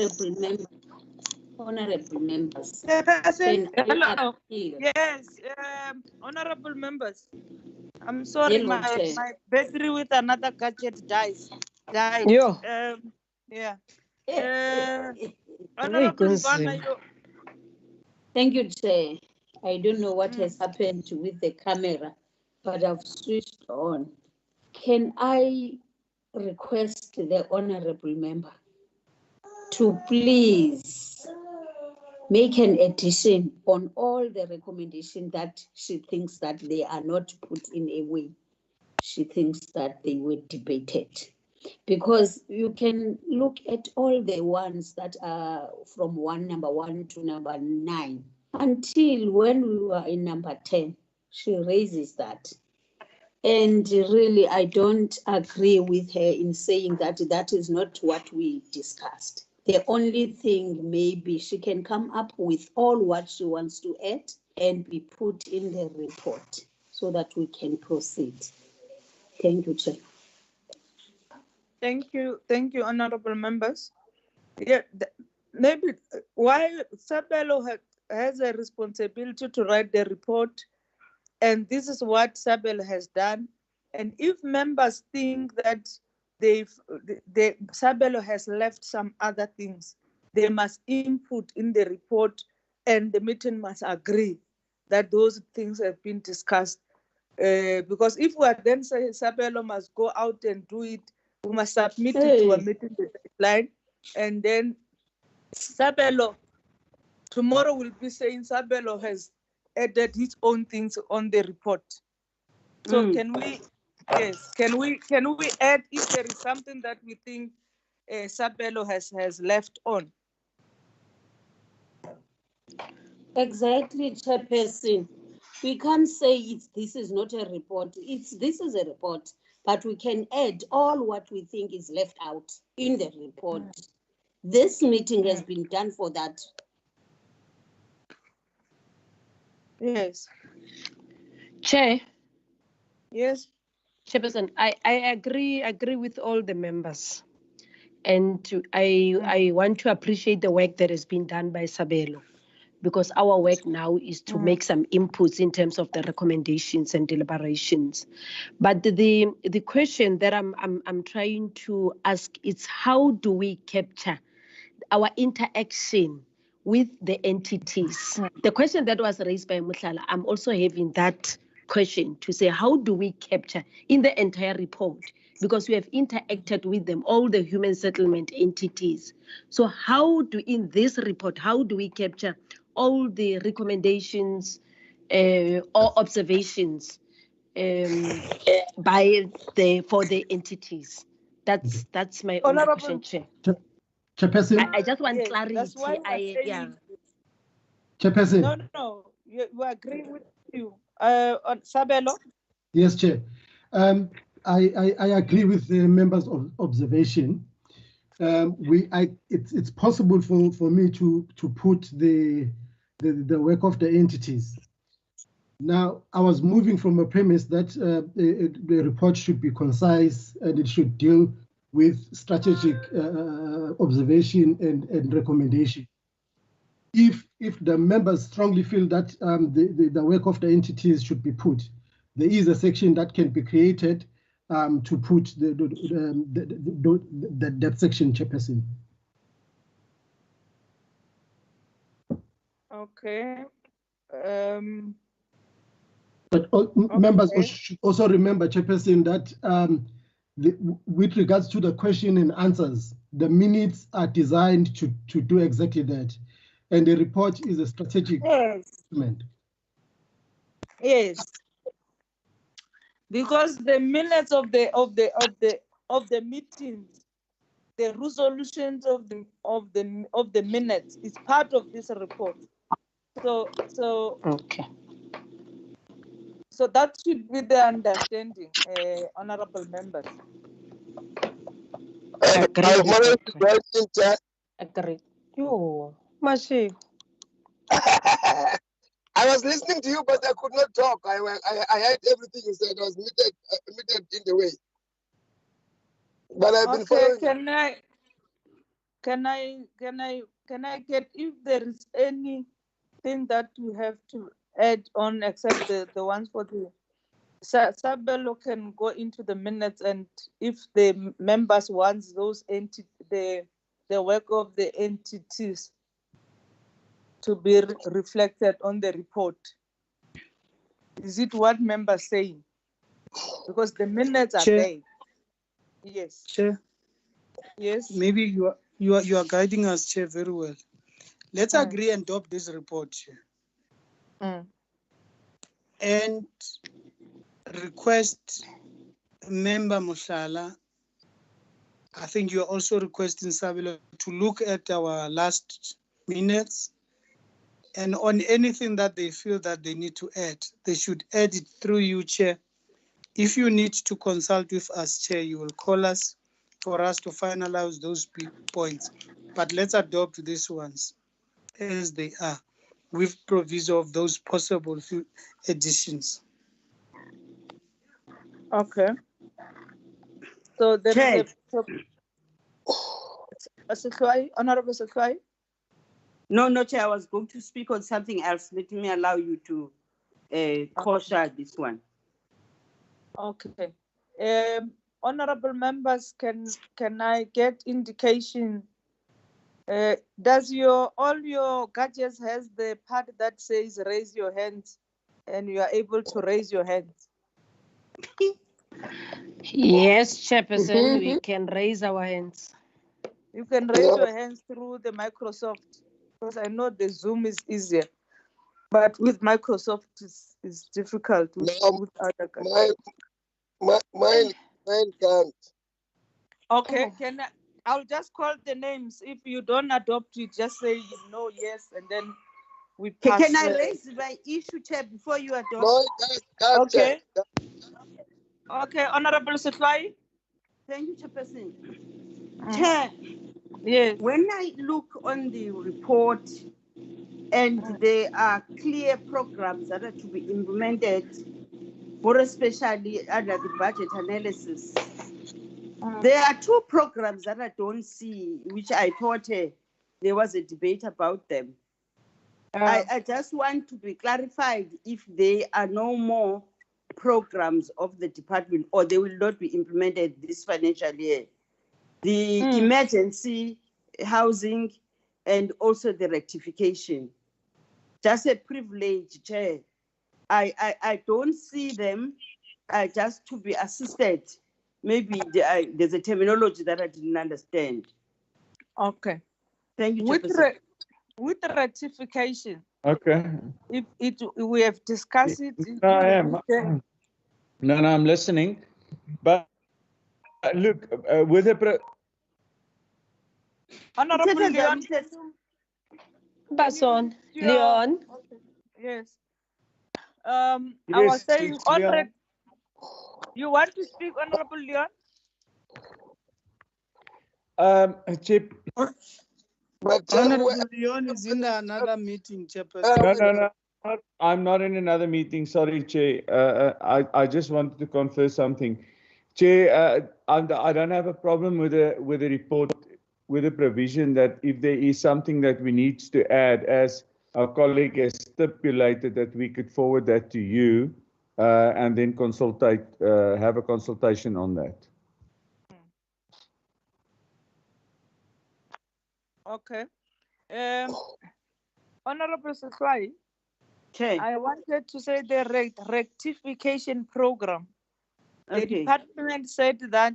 Honorable members. Chairperson. Hello. Yes, honorable members. I'm sorry, Hello, my Chair. battery with another gadget died. Yo. Yeah. Hey, Honorable Kunzima. Mvana, Thank you, Chair. I don't know what has happened with the camera, but I've switched on. Can I request the honorable member to please make an addition on all the recommendations that she thinks that they are not put in a way she thinks that they were debated? Because you can look at all the ones that are from number 1 to number 9 until when we were in number 10, she raises that. And really, I don't agree with her in saying that that is not what we discussed. The only thing, maybe she can come up with all what she wants to add and be put in the report so that we can proceed. Thank you, Chair. thank you, honorable members. Yeah, maybe why Sabelo has a responsibility to write the report, and this is what Sabelo has done. And if members think that Sabelo has left some other things, they must input in the report, and the meeting must agree that those things have been discussed. Because if we are then say Sabelo must go out and do it, we must submit it to a meeting deadline, and then Sabelo tomorrow will be saying Sabelo has added his own things on the report. So can we add if there is something that we think Sabelo has left on? Exactly, Chairperson. We can't say this is not a report. This is a report, but we can add all what we think is left out in the report. This meeting has been done for that. Yes. Chair. Yes. Chairperson, I agree with all the members. And I want to appreciate the work that has been done by Sabelo, because our work now is to make some inputs in terms of the recommendations and deliberations. But the question that I'm trying to ask is, how do we capture our interaction with the entities? The question that was raised by Mutlala, I'm also having that question to say, how do we capture in the entire report? Because we have interacted with them, all the human settlement entities. So in this report, how do we capture all the recommendations or observations for the entities? That's my only question, Chair. Chairperson? I just want Yes, clarity. that's why Chairperson? No, we agree with you. On Sabelo? Yes, Chair. I agree with the members of observation. It's possible for me to put the work of the entities. Now, I was moving from a premise that the report should be concise and it should deal with strategic observation and recommendation. If the members strongly feel that the work of the entities should be put, there is a section that can be created to put that section, Chairperson. Okay. But members should also remember, Chairperson, that with regards to the question and answers, the minutes are designed to do exactly that, and the report is a strategic document. Yes, because the minutes of the meetings, the resolutions of the minutes is part of this report. So okay. So that should be the understanding, honorable members. Agree. Yo, Mashi. I was listening to you, but I could not talk. I heard everything you said. I was muted in the way. But I've been Okay, following. can I get if there is anything that we have to add on except the ones for the Sabelo can go into the minutes, and if the members wants those the work of the entities to be reflected on the report. Is it what members saying? Because the minutes are Chair. there. Yes. Chair. Yes. Maybe you are guiding us, Chair, very well. Let's agree and adopt this report, Chair. And request Member Mushala. I think you are also requesting Sabelo to look at our last minutes, and on anything that they feel that they need to add, they should add it through you, Chair. If you need to consult with us, Chair, you will call us for us to finalize those points. But let's adopt these ones as they are, with proviso of those possible additions. Okay. So there Chair. is a Honorable Sekhwai? No, Chair, I was going to speak on something else. Let me allow you to kosher this one. Okay. Honorable members, can I get indication? Does all your gadgets has the part that says raise your hands, and you are able to raise your hands? Yes, Chairperson, we can raise our hands. You can raise your hands through the Microsoft, because I know the Zoom is easier, but with Microsoft it's difficult with other gadgets. Mine can't. Okay, I'll just call the names. If you don't adopt it, just say no, yes, and then we pass. Can I raise my issue, Chair, before you adopt? No, can't, okay. Okay, Honorable Sekhwai. Thank you, Chairperson. Chair, yes. When I look on the report and there are clear programs that are to be implemented, more especially under the budget analysis, there are two programs that I don't see, which I thought there was a debate about them. I just want to be clarified if there are no more programs of the department or they will not be implemented this financial year. The emergency housing and also the rectification. Just a privilege, Chair. I don't see them just to be assisted. Maybe there's a terminology that I didn't understand. Okay. Thank you, with the rectification. Okay. If we have discussed it. No, I am. No, I'm listening. But look, with the Honorable Leon. Bason, Leon. Okay. Yes. Yes, I was saying it's Leon. You want to speak, Honorable Leon? Chip. Honorable Leon is in another meeting, Chairperson. No. I'm not in another meeting. Sorry, Chair. I just wanted to confirm something. Chair, I don't have a problem with the report, with the provision that if there is something that we need to add, as our colleague has stipulated, that we could forward that to you and then have a consultation on that. Okay. Honorable Sekhwai, I wanted to say the rectification program. The department said that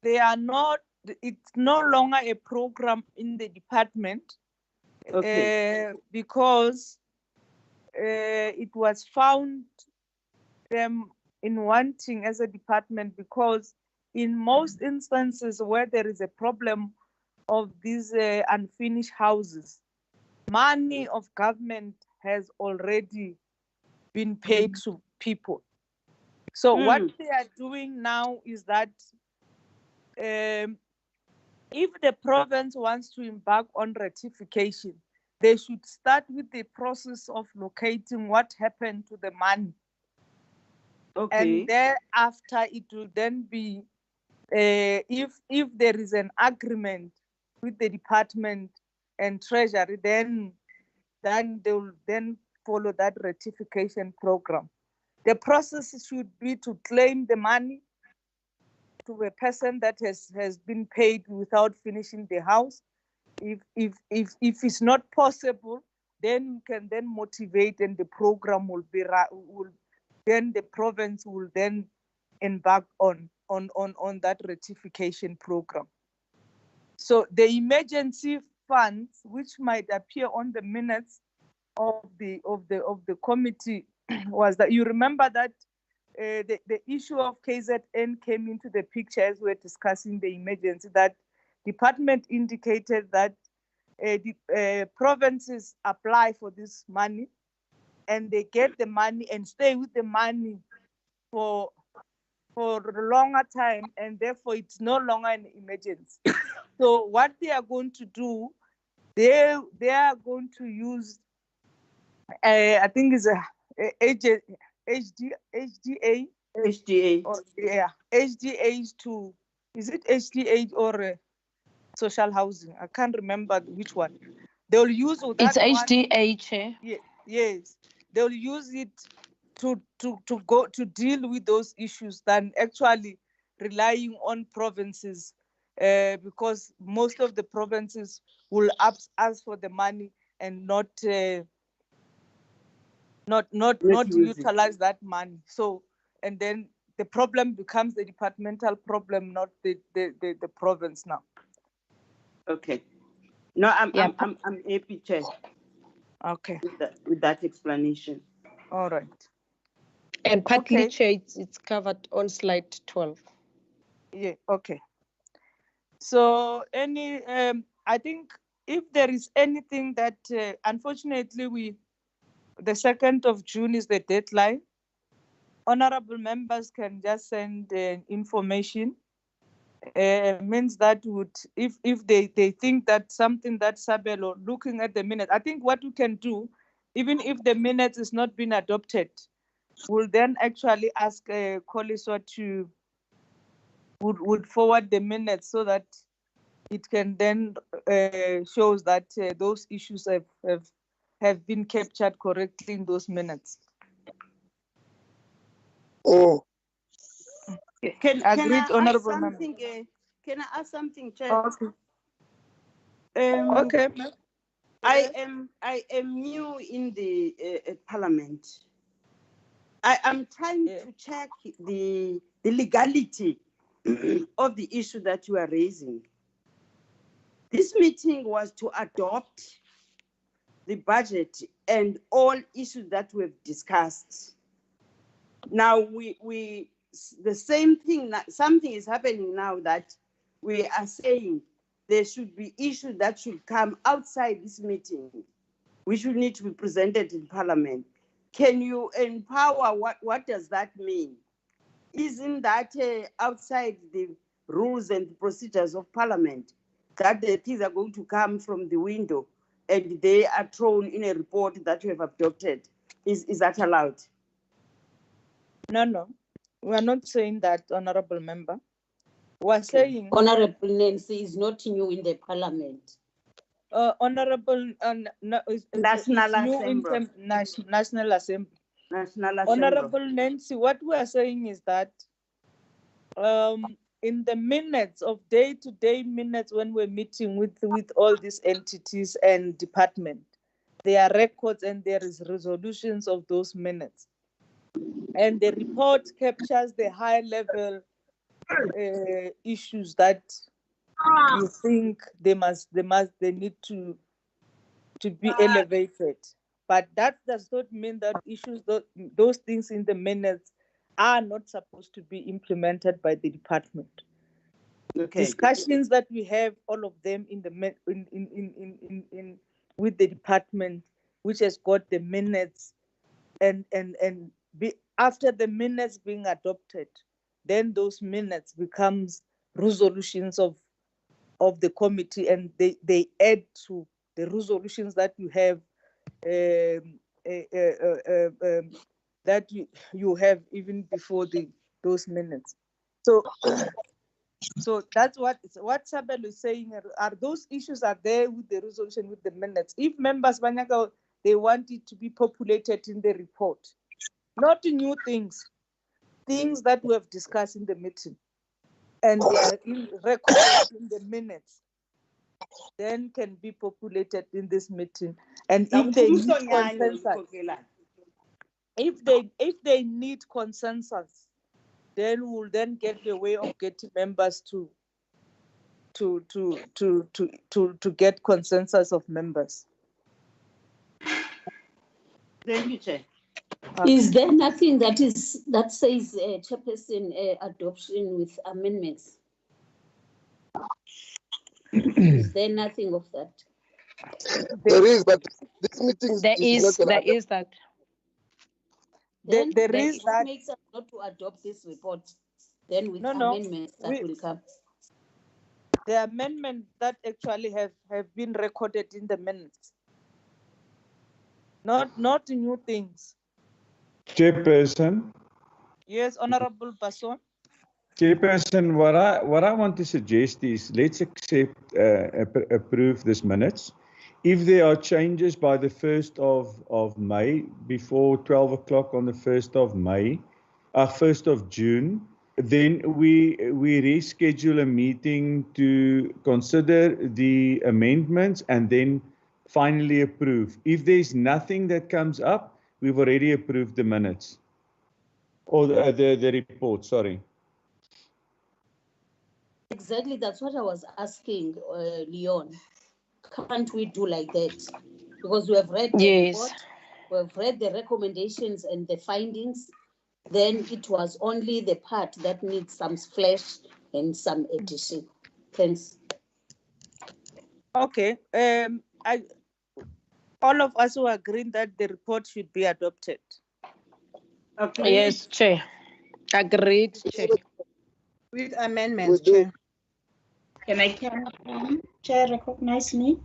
they are not, it's no longer a program in the department because it was found them in wanting as a department, because in most instances where there is a problem of these unfinished houses, money of government has already been paid to people. So what they are doing now is that if the province wants to embark on rectification, they should start with the process of locating what happened to the money. Okay. And thereafter, it will then be, if there is an agreement with the department and treasury, then they will then follow that rectification program. The process should be to claim the money to a person that has been paid without finishing the house. If it's not possible, then you can then motivate, and the program will be then the province will then embark on that rectification program. So the emergency funds, which might appear on the minutes of the committee, was that, you remember that the issue of KZN came into the picture as we're discussing the emergency. That department indicated that the provinces apply for this money, and they get the money and stay with the money for a longer time, and therefore it's no longer an emergency. So what they are going to do, they are going to use, I think it's a HDA. Or, yeah, HDAs to, is it HDA or social housing? I can't remember which one. They'll use that. It's HDA, Chair. Yes, they'll use it to go to deal with those issues than actually relying on provinces, because most of the provinces will ask for the money and not utilize that money. So, and then the problem becomes the departmental problem, not the province now. Okay. No, I'm happy, Chair. Okay. With that explanation. All right. And partly, Chair, it's covered on slide 12. Yeah. Okay. So I think if there is anything that, unfortunately, the 2nd of June is the deadline. Honorable members can just send information. Means that if they think that something that Sabelo, looking at the minutes, I think what we can do, even if the minutes is not been adopted, we'll then actually ask Koliswa to would forward the minutes so that it can then shows that those issues have been captured correctly in those minutes. Oh. Can I ask something, can I ask something, Chair? Okay. Okay. I am new in the Parliament. I am trying to check the legality of the issue that you are raising. This meeting was to adopt the budget and all issues that we've discussed. Now the same thing, something is happening now that we are saying there should be issues that should come outside this meeting, which will need to be presented in Parliament. Can you empower, what does that mean? Isn't that outside the rules and procedures of Parliament, that the things are going to come from the window and they are thrown in a report that you have adopted? Is that allowed? No, we are not saying that, Honorable Member. We are saying Honorable Nancy is not new in the Parliament. Honorable National Assembly. National Assembly. Honorable Nancy, what we are saying is that in the minutes of day-to-day minutes when we're meeting with all these entities and department, there are records and there is resolutions of those minutes. And the report captures the high-level issues that you think they need to be elevated. But that does not mean that issues, those things in the minutes are not supposed to be implemented by the department. Okay. Discussions that we have, all of them in with the department, which has got the minutes, and after the minutes being adopted, then those minutes becomes resolutions of the committee, and they add to the resolutions that you have, that you have even before those minutes. So, so that's what Sabelo is saying. Are those issues are there with the resolution, with the minutes? If members they want it to be populated in the report, not new things that we have discussed in the meeting, and they are recorded in the minutes, then can be populated in this meeting. And if they need consensus, if they need consensus, then we'll then get the way of getting members to get consensus of members. Thank you, Chair. Is there nothing that says chairperson adoption with amendments? Is there nothing of that? There is, but this meeting There is that. Then there is it that. Makes us not to adopt this report. Then with amendments that will come. The amendments that actually have been recorded in the minutes. Not new things. Chairperson. Yes, Honorable Basson. Chairperson, what I want to suggest is let's approve this minutes. If there are changes by the 1st of May, before 12 o'clock on the 1st of May, 1st of June, then we reschedule a meeting to consider the amendments and then finally approve. If there's nothing that comes up, we've already approved the minutes. Or the report, sorry. Exactly, that's what I was asking, Leon. Can't we do like that? Because we have read the report, we have read the recommendations and the findings. Then it was only the part that needs some flesh and some addition. Thanks. Okay. All of us who agree that the report should be adopted. Agreed. Yes, Chair. Agreed, Chair. With amendments, Chair. Can I come? Chair, recognize me?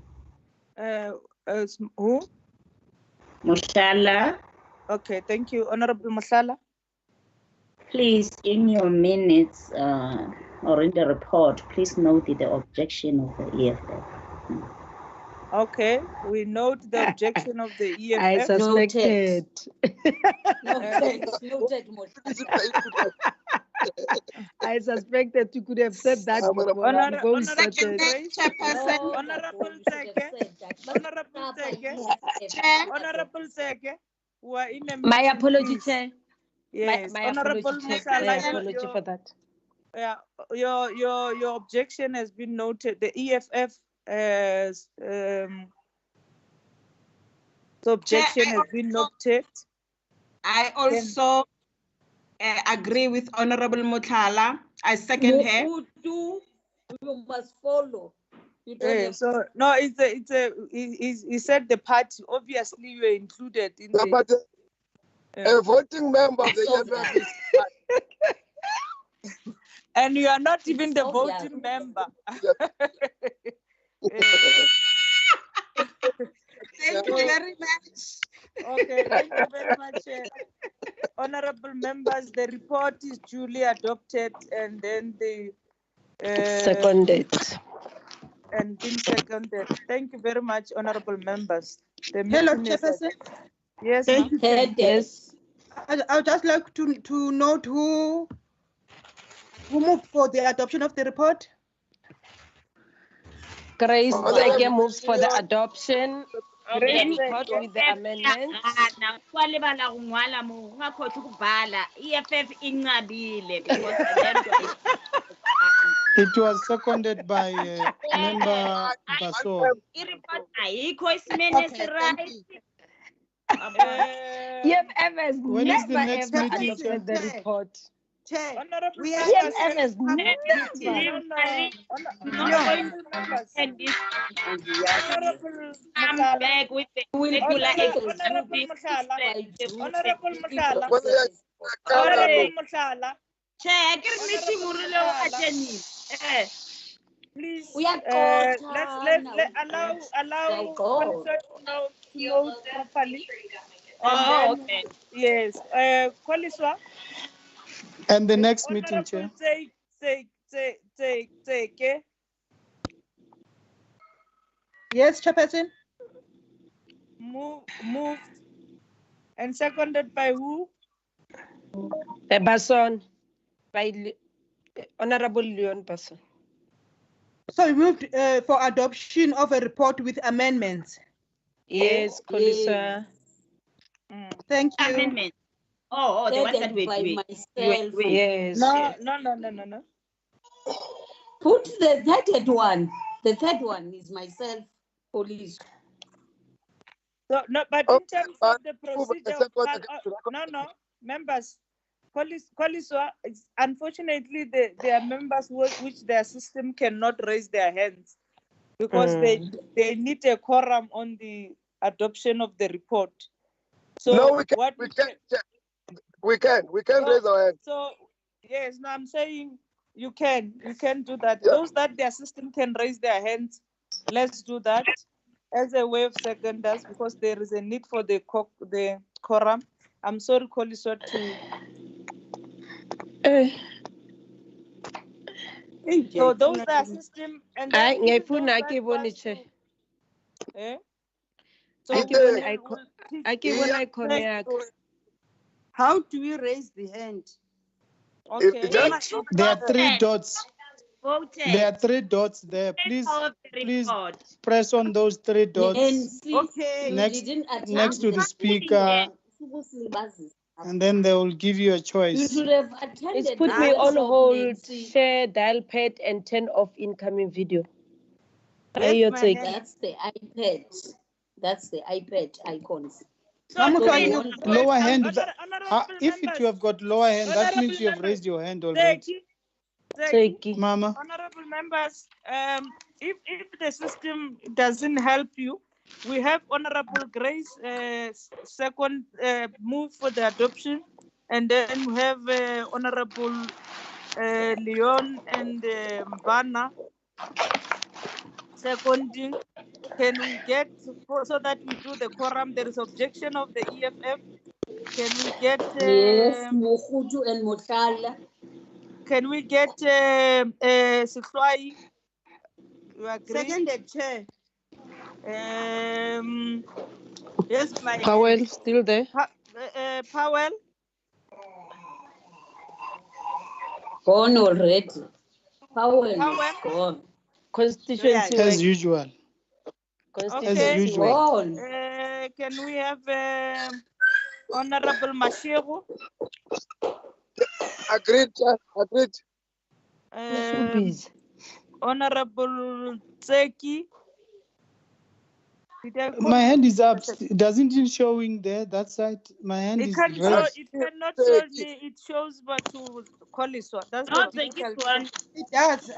Who? Mushala. Okay, thank you. Honorable Mushala. Please, in your minutes or in the report, please note the objection of the EFF. Okay, we note the objection of the EFF. I suspected. Noted. I suspected you could have said that before. Honorable Seke. who are in a My meeting, apology, please. Chair. Yes, my Honorable apology, Chair. My Mushala, apology for that. Yeah, your objection has been noted. The EFF the objection has been noted. I also agree with Honorable Mothala. I second her. You must follow. You don't Yeah, have so no, he said the party. Obviously, you are included in the. But a voting member of the EFF is. And you are not even the voting member. Thank you very much. Okay, thank you very much. Honorable members, the report is duly adopted and then the Seconded. And been seconded. Thank you very much, honorable members. Hello, Chairperson. Yes, Yes. I would just like to note who moved for the adoption of the report. Grace Seke moves for the adoption of the report with the amendments. It was seconded by member Basson. EFF has When is the never next ever meeting, adopted the report. Honorable EFF has members, back with the please, Uyaxoxa let allow Uyaxoxa. Koliswa to note properly. And Oh, then, okay. yes, Koliswa. And the next meeting, Chair. Take. Yes, Chairperson. Moved. And seconded by who? Person by Honorable Leon Person. So we moved for adoption of a report with amendments. Yes, Koliswa. Thank you. Amendment. Oh, the ones that Seconded by we myself. Yes. No. Put the third one. The third one is myself, police. So no, but in terms of the procedure, no, members, Koliswa, unfortunately, there are members which their system cannot raise their hands because they need a quorum on the adoption of the report. So no, we can. what We can raise our hands. So yes, no, I'm saying you can do that. Yeah. Those that their system can raise their hands, let's do that as a way of seconders because there is a need for the quorum. I'm sorry, Koliswa, to. So those that system and then even those that wants to, so how do we raise the hand? Okay. There are three dots. There are three dots there. Please press on those three dots. Okay. Next to the speaker, and then they will give you a choice. You should have attended. It's put me on hold, share, dial pad, and turn off incoming video. That's the iPad. That's the iPad icons. Lower hand. If you have got lower hand, that means you have raised your hand already. Mama. Honorable members, if the system doesn't help you, we have Honorable Grace second move for the adoption, and then we have Honorable Leon and Mbana seconding. Can we get so that we do the quorum? There is objection of the EFF. Can we get yes, Mohutu and Motala? Can we get Sihlwai? You agree? Seconded, Chair. Yes, my Powell still there? Powell. Gone already. Powell is gone. Constituency as usual. Constituency as usual. Can we have Honorable Mashiro? Agreed. Honorable Tseki. My hand is up. Doesn't it showing there that side? My hand is raised. It cannot show me. It shows but to Koliswa. That's the difficult thing. It does.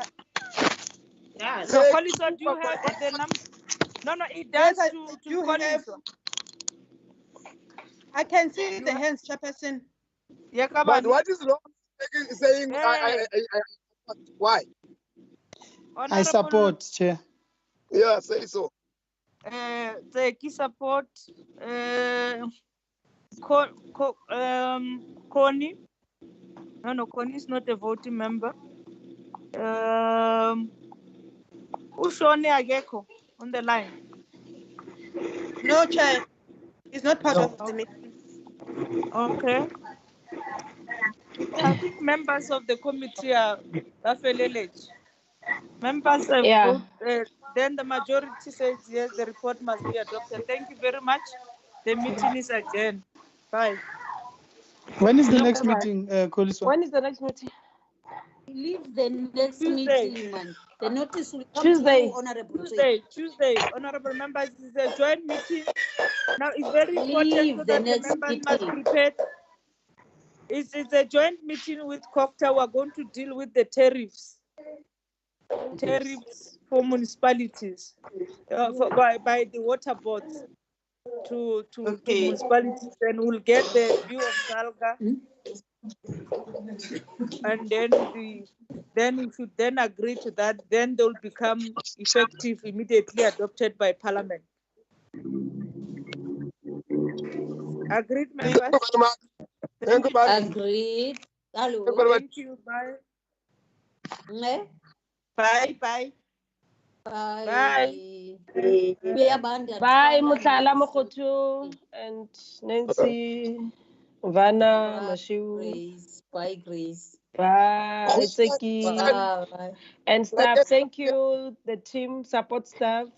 Yeah. So Koliswa, do you have the number? No, it does Yes, to Koliswa. I can see the hands, Chairperson. Yeah, come but on. what is wrong saying why? I support, Chair. Yeah, say so. Tseki support. Connie. No, Connie is not a voting member. Ushoni Ageko on the line. No, Chair. He's not part of the meeting. Okay. I think members of the committee are Bafelelech. Members have voted, then the majority says yes, the report must be adopted. Thank you very much. The meeting is adjourned. Bye. When is the next meeting, Koliswa? When is the next meeting? Leave the next meeting, man. The notice will come Tuesday. to you, Honorable Tuesday. Honorable members, it's a joint meeting. Now it's very important so that the members must prepare. It's a joint meeting with COCTA. We're going to deal with the tariffs. Tariffs for municipalities by the water boards to municipalities, and we'll get the view of Salga And then we should then agree to that. Then they will become effective immediately adopted by Parliament. Agreed, Thank you members? very much. Thank you very much. Agreed. Hello. Thank you very much. Thank you. Bye. Ne? Bye. Bye. Bye. Bye. Kuyabanda Bye, Thwala, Mutlala Nancy. Mokhotu and Nancy, Vanna, Bye, Mashiu. Grace. Bye, Grace. Bye, Tseki. Bye. And staff, thank you, the team, support staff.